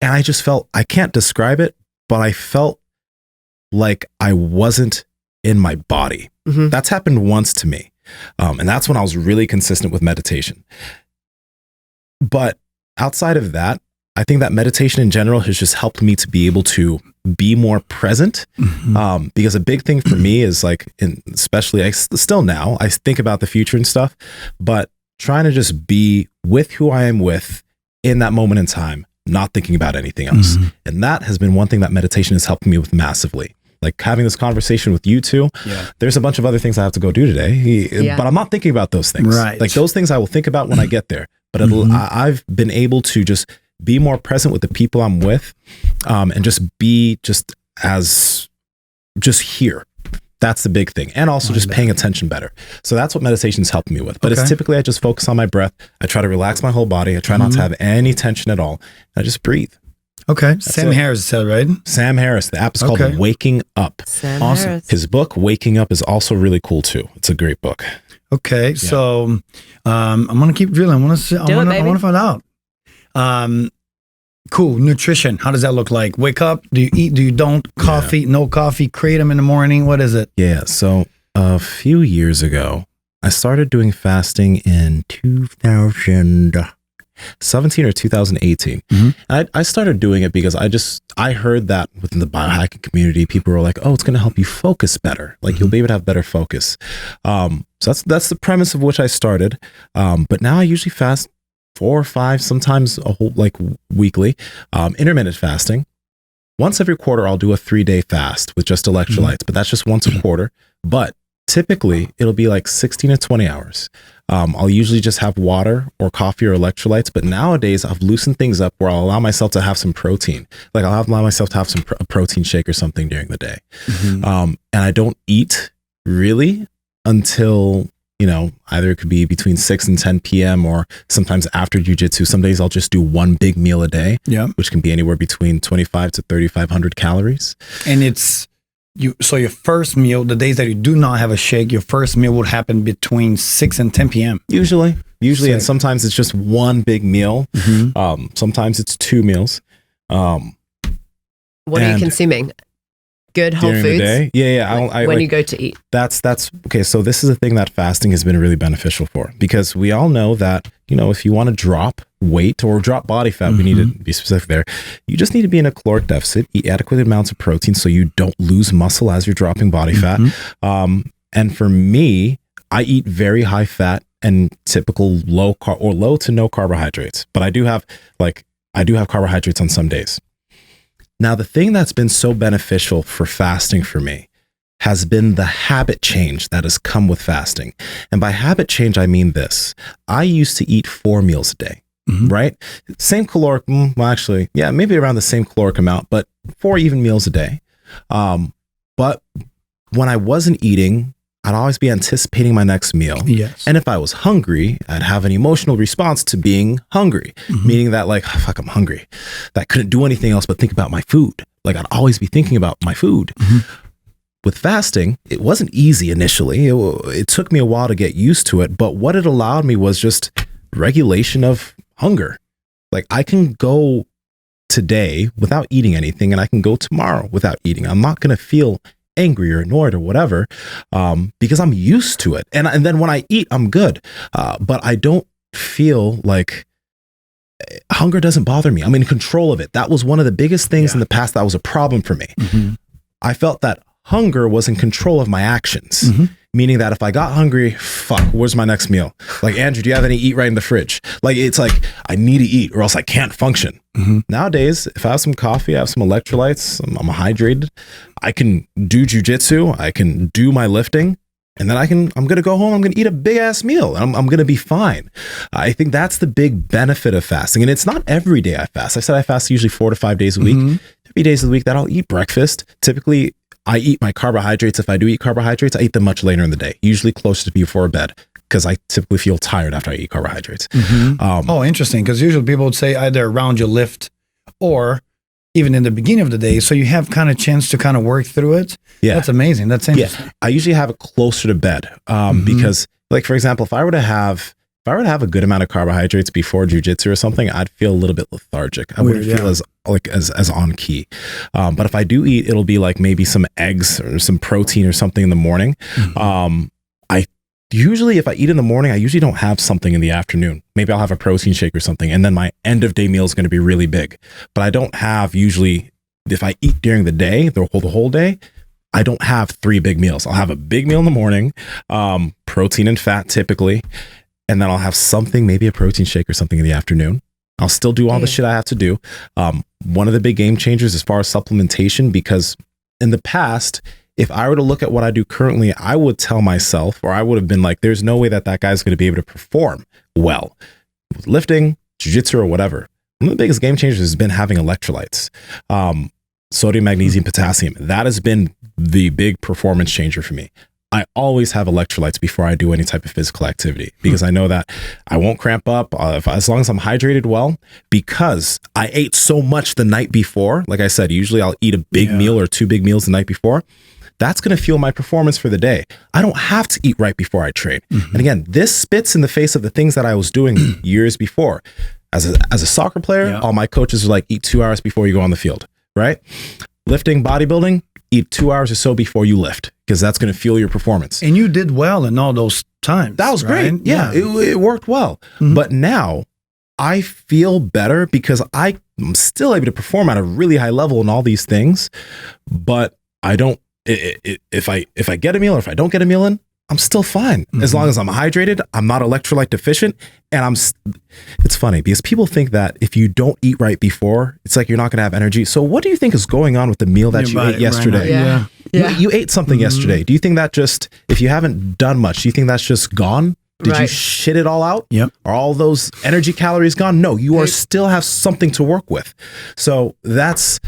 and I just felt, I can't describe it, but I felt like I wasn't in my body. That's happened once to me. And that's when I was really consistent with meditation. But outside of that, I think that meditation in general has just helped me to be able to be more present. Because a big thing for me is like, especially still now, I think about the future and stuff, but trying to just be with who I am with in that moment in time, not thinking about anything else. And that has been one thing that meditation has helped me with massively. Like having this conversation with you two, there's a bunch of other things I have to go do today, but I'm not thinking about those things. Right. Like those things I will think about when I get there. But I've been able to just be more present with the people I'm with, and just be just here. That's the big thing. And also just paying attention better. So that's what meditation's helped me with. But it's typically I just focus on my breath. I try to relax my whole body. I try not to have any tension at all. I just breathe. Okay. Sam Harris said, right? Sam Harris. The app is called Waking Up. Awesome. Harris. His book, Waking Up, is also really cool too. It's a great book. Okay. So I'm going to keep drilling. I want to find out. Cool. Nutrition. How does that look like? Wake up. Do you eat? Do you don't? Coffee? No coffee? Kratom in the morning? What is it? Yeah. So a few years ago, I started doing fasting in 2017 or 2018. I started doing it because I heard that within the biohacking community, people were like, oh, it's going to help you focus better. Like you'll be able to have better focus. So that's the premise of which I started. But now I usually fast 4 or 5, sometimes a whole, like weekly, intermittent fasting. Once every quarter, I'll do a 3-day fast with just electrolytes, but that's just once a quarter. But typically it'll be like 16 to 20 hours. I'll usually just have water or coffee or electrolytes, but nowadays I've loosened things up where I'll allow myself to have some protein. Like I'll allow myself to have some protein shake or something during the day. And I don't eat really until, either it could be between 6 and 10 p.m. or sometimes after jujitsu. Some days I'll just do one big meal a day, which can be anywhere between 25 to 3,500 calories. And it's so your first meal, the days that you do not have a shake, your first meal would happen between 6 and 10 p.m. Usually, Sick. and sometimes it's just one big meal. Sometimes it's 2 meals. What are you consuming? Good whole during foods? the day. Yeah. When you go to eat. That's okay. So this is a thing that fasting has been really beneficial for, because we all know that, if you want to drop weight or drop body fat, we need to be specific there. You just need to be in a caloric deficit, eat adequate amounts of protein so you don't lose muscle as you're dropping body fat. And for me, I eat very high fat and typical low to no carbohydrates, but I do have carbohydrates on some days. Now, the thing that's been so beneficial for fasting for me has been the habit change that has come with fasting. And by habit change, I mean this. I used to eat 4 meals a day, right? Same caloric, maybe around the same caloric amount, but 4 even meals a day. But when I wasn't eating, I'd always be anticipating my next meal. Yes. And if I was hungry, I'd have an emotional response to being hungry, meaning that I'm hungry. That I couldn't do anything else but think about my food. Like I'd always be thinking about my food. With fasting, it wasn't easy initially. It took me a while to get used to it. But what it allowed me was just regulation of hunger. Like I can go today without eating anything, and I can go tomorrow without eating. I'm not going to feel angry or annoyed or whatever, because I'm used to it. And then when I eat, I'm good. But I don't feel like hunger doesn't bother me. I'm in control of it. That was one of the biggest things in the past that was a problem for me. I felt that hunger was in control of my actions, meaning that if I got hungry, where's my next meal? Like, Andrew, do you have any eat right in the fridge? Like, it's like, I need to eat or else I can't function. Nowadays, if I have some coffee, I have some electrolytes, I'm hydrated, I can do jujitsu, I can do my lifting, and then I'm going to go home, I'm going to eat a big ass meal. I'm going to be fine. I think that's the big benefit of fasting. And it's not every day I fast. I said I fast usually 4 to 5 days a week. 3 days of the week that I'll eat breakfast. Typically, I eat my carbohydrates. If I do eat carbohydrates, I eat them much later in the day, usually closer to before bed, because I typically feel tired after I eat carbohydrates. Interesting. Because usually people would say either around your lift or even in the beginning of the day. So you have kind of chance to kind of work through it. Yeah. That's amazing. That's interesting. Yeah. I usually have it closer to bed because, like, for example, if I were to have a good amount of carbohydrates before jujitsu or something, I'd feel a little bit lethargic. I wouldn't feel as on key. But if I do eat, it'll be like maybe some eggs or some protein or something in the morning. If I eat in the morning, I usually don't have something in the afternoon. Maybe I'll have a protein shake or something. And then my end of day meal is going to be really big. But I don't have usually, if I eat during the day, the whole day, I don't have 3 big meals. I'll have a big meal in the morning, protein and fat typically. And then I'll have something, maybe a protein shake or something in the afternoon. I'll still do all the shit I have to do. One of the big game changers as far as supplementation, because in the past, if I were to look at what I do currently, I would tell myself, or I would have been like, there's no way that guy's going to be able to perform well with lifting, jiu-jitsu, or whatever. One of the biggest game changers has been having electrolytes, sodium, magnesium, potassium. That has been the big performance changer for me. I always have electrolytes before I do any type of physical activity, because I know that I won't cramp up as long as I'm hydrated well, because I ate so much the night before. Like I said, usually I'll eat a big meal or 2 big meals the night before. That's going to fuel my performance for the day. I don't have to eat right before I train. And again, this spits in the face of the things that I was doing years before. As a soccer player, all my coaches are like, eat 2 hours before you go on the field, right? Lifting, bodybuilding, eat 2 hours or so before you lift, because that's going to fuel your performance. And you did well in all those times. That was great. Yeah. It worked well. But now I feel better because I'm still able to perform at a really high level in all these things, but I don't, if I get a meal or if I don't get a meal in, I'm still fine. As long as I'm hydrated, I'm not electrolyte deficient. And it's funny because people think that if you don't eat right before, it's like you're not going to have energy. So what do you think is going on with the meal that you ate yesterday? Right. You ate something yesterday. Do you think that just, if you haven't done much, do you think that's just gone? Did you shit it all out? Are all those energy calories gone? No, you are still have something to work with. So that's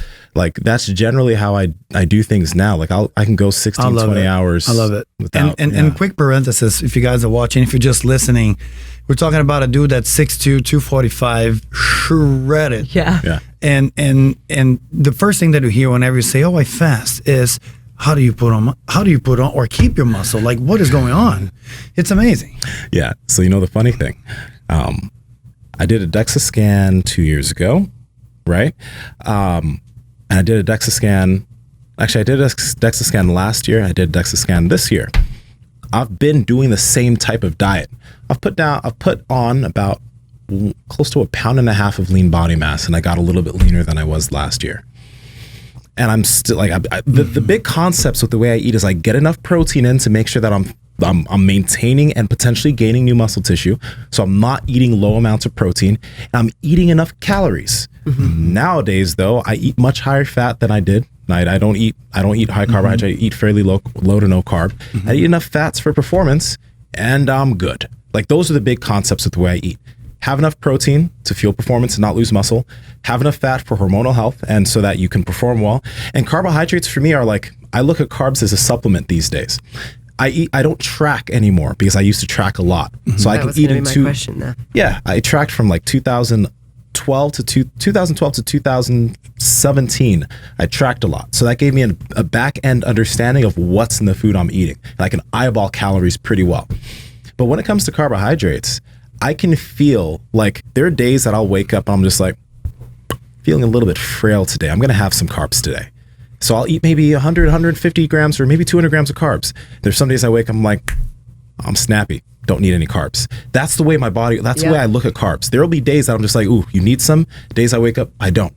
generally how I do things now. Like I can go 16, 20 hours. I love it. And quick parenthesis, if you guys are watching, if you're just listening, we're talking about a dude that's 6'2", 245, shredded. Yeah. And the first thing that you hear whenever you say, oh, I fast, is how do you put on or keep your muscle? Like, what is going on? It's amazing. Yeah. So, the funny thing, I did a DEXA scan 2 years ago, right? And I did a DEXA scan. Actually, I did a DEXA scan last year. I did a DEXA scan this year. I've been doing the same type of diet. I've put on about close to 1.5 pounds of lean body mass, and I got a little bit leaner than I was last year. And I'm still like, the big concepts with the way I eat is I get enough protein in to make sure that I'm maintaining and potentially gaining new muscle tissue. So I'm not eating low amounts of protein. And I'm eating enough calories. Nowadays, though, I eat much higher fat than I did. I don't eat high carbohydrates. I eat fairly low to no carb. I eat enough fats for performance, and I'm good. Like, those are the big concepts with the way I eat. Have enough protein to fuel performance and not lose muscle. Have enough fat for hormonal health and so that you can perform well. And carbohydrates for me are like, I look at carbs as a supplement these days. I don't track anymore because I used to track a lot. So I can eat into. Question there. Yeah, I tracked from like 2012 to 2017. I tracked a lot. So that gave me a back end understanding of what's in the food I'm eating. And I can eyeball calories pretty well. But when it comes to carbohydrates, I can feel like there are days that I'll wake up and I'm just like feeling a little bit frail today. I'm going to have some carbs today. So I'll eat maybe 100, 150 grams or maybe 200 grams of carbs. There's some days I wake up, I'm like, I'm snappy. Don't need any carbs. That's the way my body, that's the way I look at carbs. There will be days that I'm just like, ooh, you need some. Days I wake up, I don't.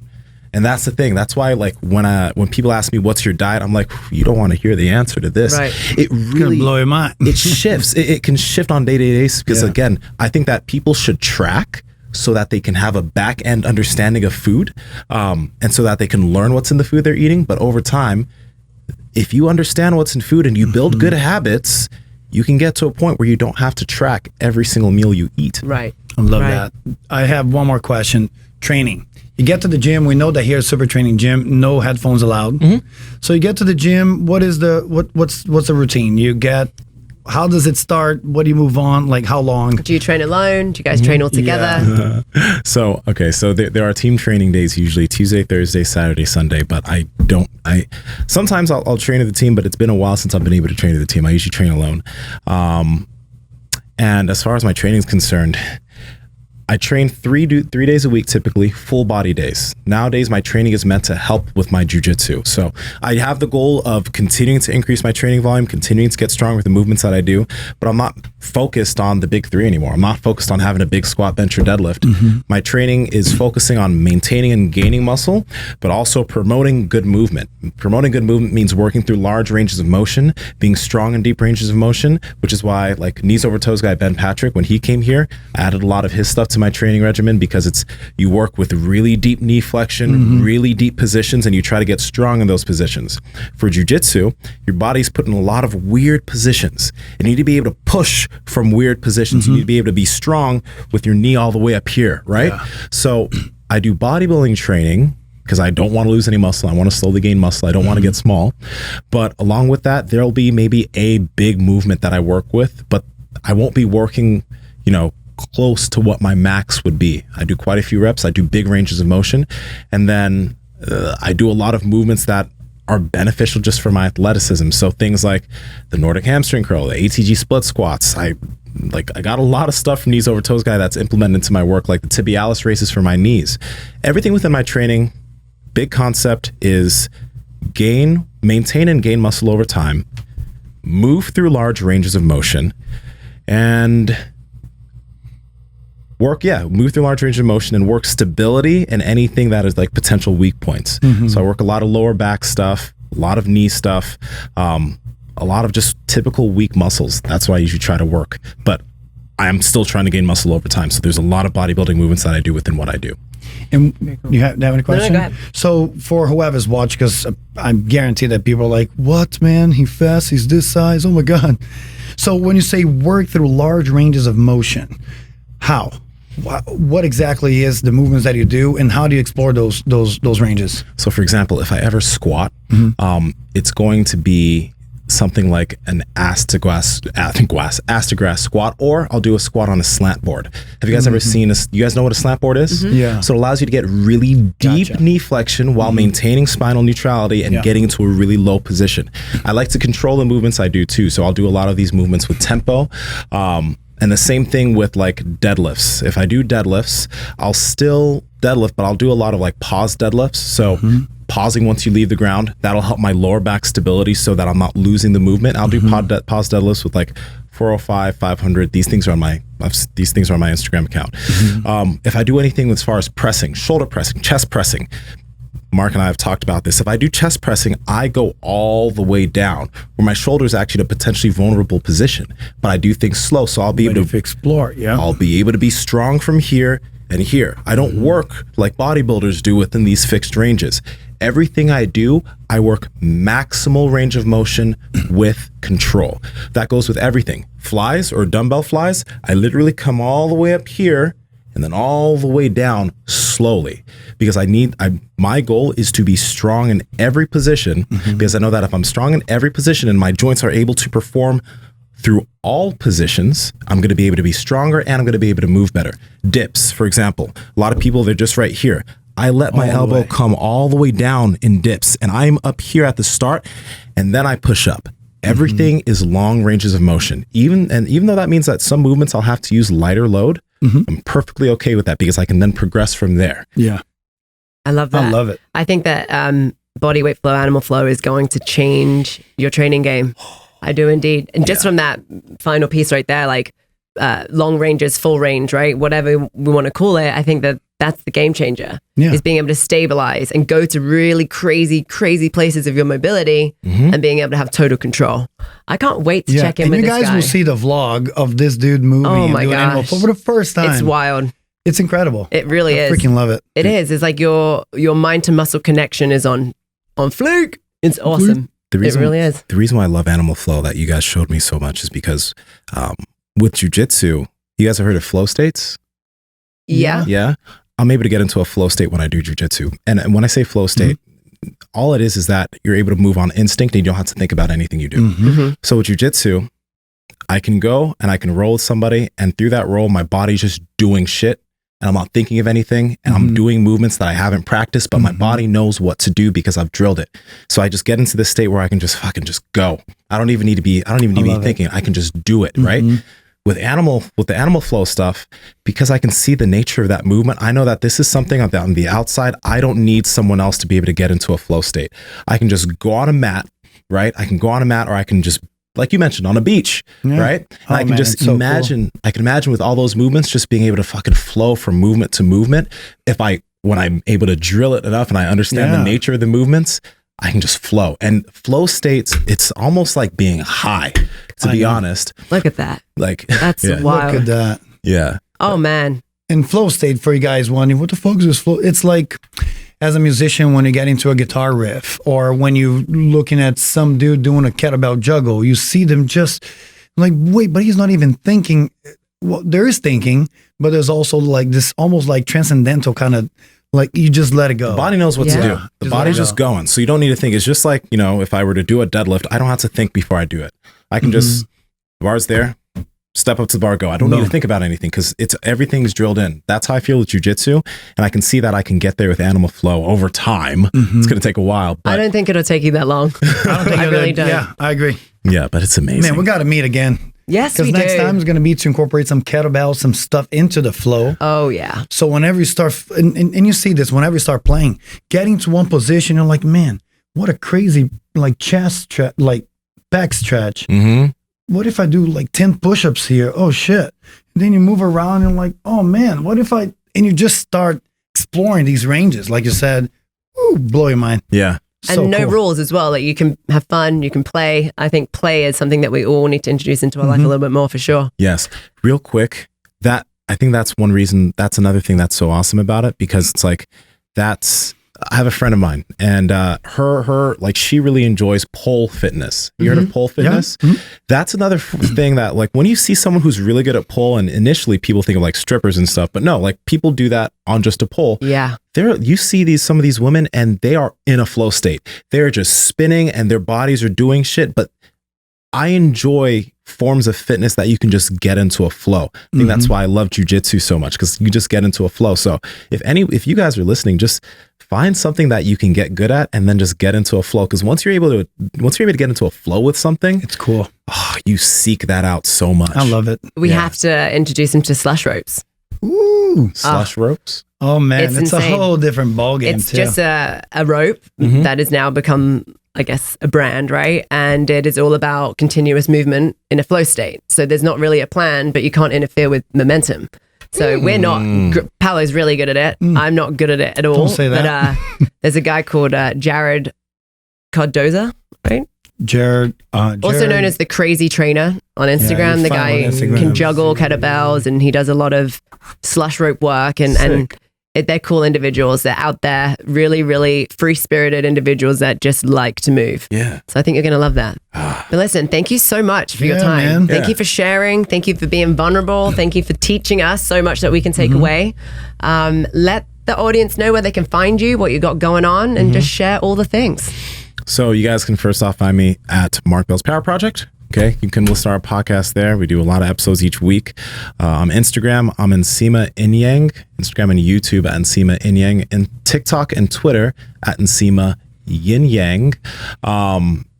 And that's the thing. That's why, like, when people ask me, what's your diet? I'm like, you don't want to hear the answer to this. Right. It really blow your mind. It shifts. It can shift on day-to-day basis because, again, I think that people should track so that they can have a back-end understanding of food and so that they can learn what's in the food they're eating. But over time, if you understand what's in food and you build good habits, you can get to a point where you don't have to track every single meal you eat. Right. I love that. I have one more question. Training. You get to the gym. We know that here at Super Training Gym, no headphones allowed. So you get to the gym. What's the routine? You get. How does it start? What do you move on? Like, how long? Do you train alone? Do you guys train all together? So there are team training days, usually Tuesday, Thursday, Saturday, Sunday, but sometimes I'll train with the team, but it's been a while since I've been able to train with the team. I usually train alone. And as far as my training is concerned, I train three days a week, typically full body days. Nowadays, my training is meant to help with my jujitsu. So I have the goal of continuing to increase my training volume, continuing to get stronger with the movements that I do, but I'm not focused on the big three anymore. I'm not focused on having a big squat, bench, or deadlift. My training is focusing on maintaining and gaining muscle, but also promoting good movement. Promoting good movement means working through large ranges of motion, being strong in deep ranges of motion, which is why, like, knees over toes guy Ben Patrick, when he came here, I added a lot of his stuff to my training regimen because you work with really deep knee flexion, really deep positions, and you try to get strong in those positions. For jiu-jitsu, your body's put in a lot of weird positions. You need to be able to push from weird positions. You need to be able to be strong with your knee all the way up here, right? So I do bodybuilding training because I don't want to lose any muscle. I want to slowly gain muscle. I don't want to get small. But along with that, there'll be maybe a big movement that I work with, but I won't be working, close to what my max would be. I do quite a few reps. I do big ranges of motion. And then I do a lot of movements that are beneficial just for my athleticism. So things like the Nordic hamstring curl, the ATG split squats. I got a lot of stuff from knees over toes guy that's implemented into my work, like the tibialis races for my knees. Everything within my training, big concept is maintain and gain muscle over time, move through large ranges of motion, and move through large range of motion and work stability and anything that is like potential weak points. So I work a lot of lower back stuff, a lot of knee stuff, a lot of just typical weak muscles. That's what I usually try to work. But I'm still trying to gain muscle over time. So there's a lot of bodybuilding movements that I do within what I do. And you have any question? No, go ahead. So for whoever's watched, because I guarantee that people are like, what, man? He fast, he's this size. Oh my God. So when you say work through large ranges of motion, how? What exactly is the movements that you do, and how do you explore those ranges? So for example, if I ever squat, it's going to be something like an ass-to-grass squat, or I'll do a squat on a slant board. Have you guys ever seen you guys know what a slant board is? Yeah. So it allows you to get really deep knee flexion while maintaining spinal neutrality and getting into a really low position. I like to control the movements I do too. So I'll do a lot of these movements with tempo. And the same thing with like deadlifts. If I do deadlifts, I'll still deadlift, but I'll do a lot of like pause deadlifts. So pausing once you leave the ground, that'll help my lower back stability so that I'm not losing the movement. I'll do pause deadlifts with like 405, 500. These things are on my Instagram account. If I do anything as far as pressing, shoulder pressing, chest pressing, Mark and I have talked about this. If I do chest pressing, I go all the way down where my shoulder is actually in a potentially vulnerable position, but I do things slow. So I'll be able to explore. Yeah. I'll be able to be strong from here and here. I don't work like bodybuilders do within these fixed ranges. Everything I do, I work maximal range of motion with control. That goes with everything. Flies or dumbbell flies, I literally come all the way up here and then all the way down slowly, because my goal is to be strong in every position, because I know that if I'm strong in every position and my joints are able to perform through all positions, I'm going to be able to be stronger and I'm going to be able to move better. Dips, for example, a lot of people, they're just right here. I let my elbow come all the way down in dips, and I'm up here at the start, and then I push up. Everything is long ranges of motion. Even though that means that some movements I'll have to use lighter load, I'm perfectly okay with that, because I can then progress from there. Yeah. I love that. I love it. I think that body weight flow, animal flow is going to change your training game. I do indeed. And just from that final piece right there, like long ranges, full range, right? Whatever we want to call it, I think that that's the game changer, is being able to stabilize and go to really crazy places of your mobility and being able to have total control. I can't wait to check in with this guy. You guys will see the vlog of this dude moving and doing animal flow for the first time. It's wild. It's incredible. It really is. I freaking love it. It is. It's like your mind to muscle connection is on fluke. It's awesome. It really is. The reason why I love animal flow that you guys showed me so much is because with jujitsu, you guys have heard of flow states? Yeah. Yeah. I'm able to get into a flow state when I do jujitsu. And when I say flow state, all it is that you're able to move on instinct and you don't have to think about anything you do. So with jujitsu, I can go and I can roll with somebody, and through that roll, my body's just doing shit and I'm not thinking of anything, and I'm doing movements that I haven't practiced, but my body knows what to do because I've drilled it. So I just get into this state where I can just fucking just go. I don't even need to be thinking. I can just do it, right? With the animal flow stuff, because I can see the nature of that movement, I know that this is something on the outside. I don't need someone else to be able to get into a flow state. I can just go on a mat, right? I can go on a mat, or I can just, like you mentioned, on a beach, right? And I can just imagine, I can imagine with all those movements, just being able to fucking flow from movement to movement. When I'm able to drill it enough and I understand the nature of the movements, I can just flow. And flow states, it's almost like being high, to be honest. Look at that. Like, that's wild. Look at that. Yeah. Oh, man. In flow state, for you guys wondering, what the fuck is this flow? It's like, as a musician, when you get into a guitar riff, or when you're looking at some dude doing a kettlebell juggle, you see them just like, wait, but he's not even thinking. Well, there is thinking, but there's also like this almost like transcendental kind of, like, you just let it go. The body knows what to do. The body's just going. So you don't need to think. It's just like, if I were to do a deadlift, I don't have to think before I do it. I can just, the bar's there, step up to the bar, go. I don't need to think about anything, because everything's drilled in. That's how I feel with jujitsu. And I can see that I can get there with animal flow over time. It's going to take a while. But I don't think it'll take you that long. I don't think I really don't. Yeah, I agree. Yeah, but it's amazing. Man, we got to meet again. Yes, we do. Because next time is going to be to incorporate some kettlebells, some stuff into the flow. Oh, yeah. So whenever you start, and you see this, whenever you start playing, getting to one position, you're like, man, what a crazy, like, chest, like, back stretch. What if I do like 10 push-ups here? Oh, shit. And then you move around and like, oh, man, what if and you just start exploring these ranges. Like you said, blow your mind. Yeah. And no rules as well. Like, you can have fun, you can play. I think play is something that we all need to introduce into our life a little bit more, for sure. Yes. Real quick, I think that's one reason, that's another thing that's so awesome about it, because it's like, I have a friend of mine, and her like, she really enjoys pole fitness. You heard of pole fitness? Yeah. That's another thing that, like, when you see someone who's really good at pole, and initially people think of like strippers and stuff, but no, like, people do that on just a pole. Yeah. You see some of these women, and they are in a flow state. They're just spinning and their bodies are doing shit, but I enjoy forms of fitness that you can just get into a flow. I think that's why I love jujitsu so much, because you just get into a flow. So if you guys are listening, just find something that you can get good at and then just get into a flow. Because once you're able to get into a flow with something, It's cool. you seek that out so much. I love it. We have to introduce him to slush ropes. Ooh. Slush ropes. Oh man, It's it's insane. a whole different ballgame It's too. just a rope that has now become, I guess, a brand, right? And it is all about continuous movement in a flow state. So there's not really a plan, but you can't interfere with momentum. So we're not, Paolo's really good at it. I'm not good at it at all. Don't say that. But there's a guy called Jared Cardoza, right? Jared, Also known as the crazy trainer on Instagram. you The find guy him on Instagram. can juggle kettlebells and he does a lot of slush rope work and they're cool individuals. They're out there, really, really free-spirited individuals that just like to move. Yeah. So I think you're going to love that. But listen, thank you so much for your Yeah, time. man. Thank Yeah. you for sharing. Thank you for being vulnerable. Thank you for teaching us so much that we can take away. Let the audience know where they can find you, what you got going on, and just share all the things. So you guys can first off find me at Mark Bell's Power Project. Okay, you can listen to our podcast there. We do a lot of episodes each week. On Instagram, I'm Nsima Inyang. Instagram and YouTube at Nsima Inyang. And TikTok and Twitter at Nsima Inyang.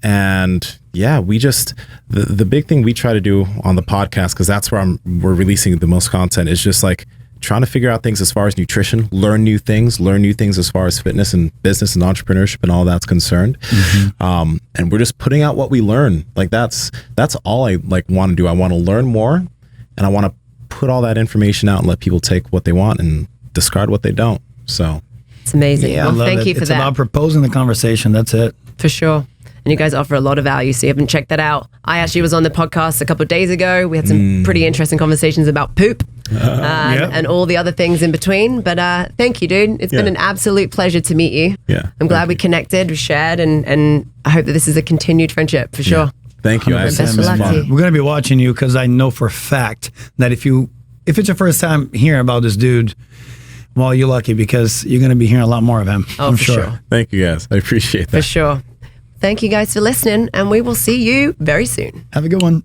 And yeah, we just, the big thing we try to do on the podcast, because that's where we're releasing the most content, is just like trying to figure out things as far as nutrition, learn new things as far as fitness and business and entrepreneurship and all that's concerned. And we're just putting out what we learn. Like that's all I like want to do. I want to learn more and I want to put all that information out and let people take what they want and discard what they don't. So It's amazing. I Well, love thank it. you for It's that. about proposing the conversation. That's it. For sure. And you guys offer a lot of value. So you haven't checked that out. I actually was on the podcast a couple of days ago. We had some pretty interesting conversations about poop and all the other things in between. But thank you, dude. It's been an absolute pleasure to meet you. Yeah, I'm glad we connected, we shared, and I hope that this is a continued friendship for sure. thank you. I had 100%, Best of luck man. to you. We're gonna be watching you because I know for a fact that if it's your first time hearing about this dude, well, you're lucky because you're gonna be hearing a lot more of him. Oh, I'm for sure. sure. Thank you guys. I appreciate that. For sure. Thank you guys for listening, and we will see you very soon. Have a good one.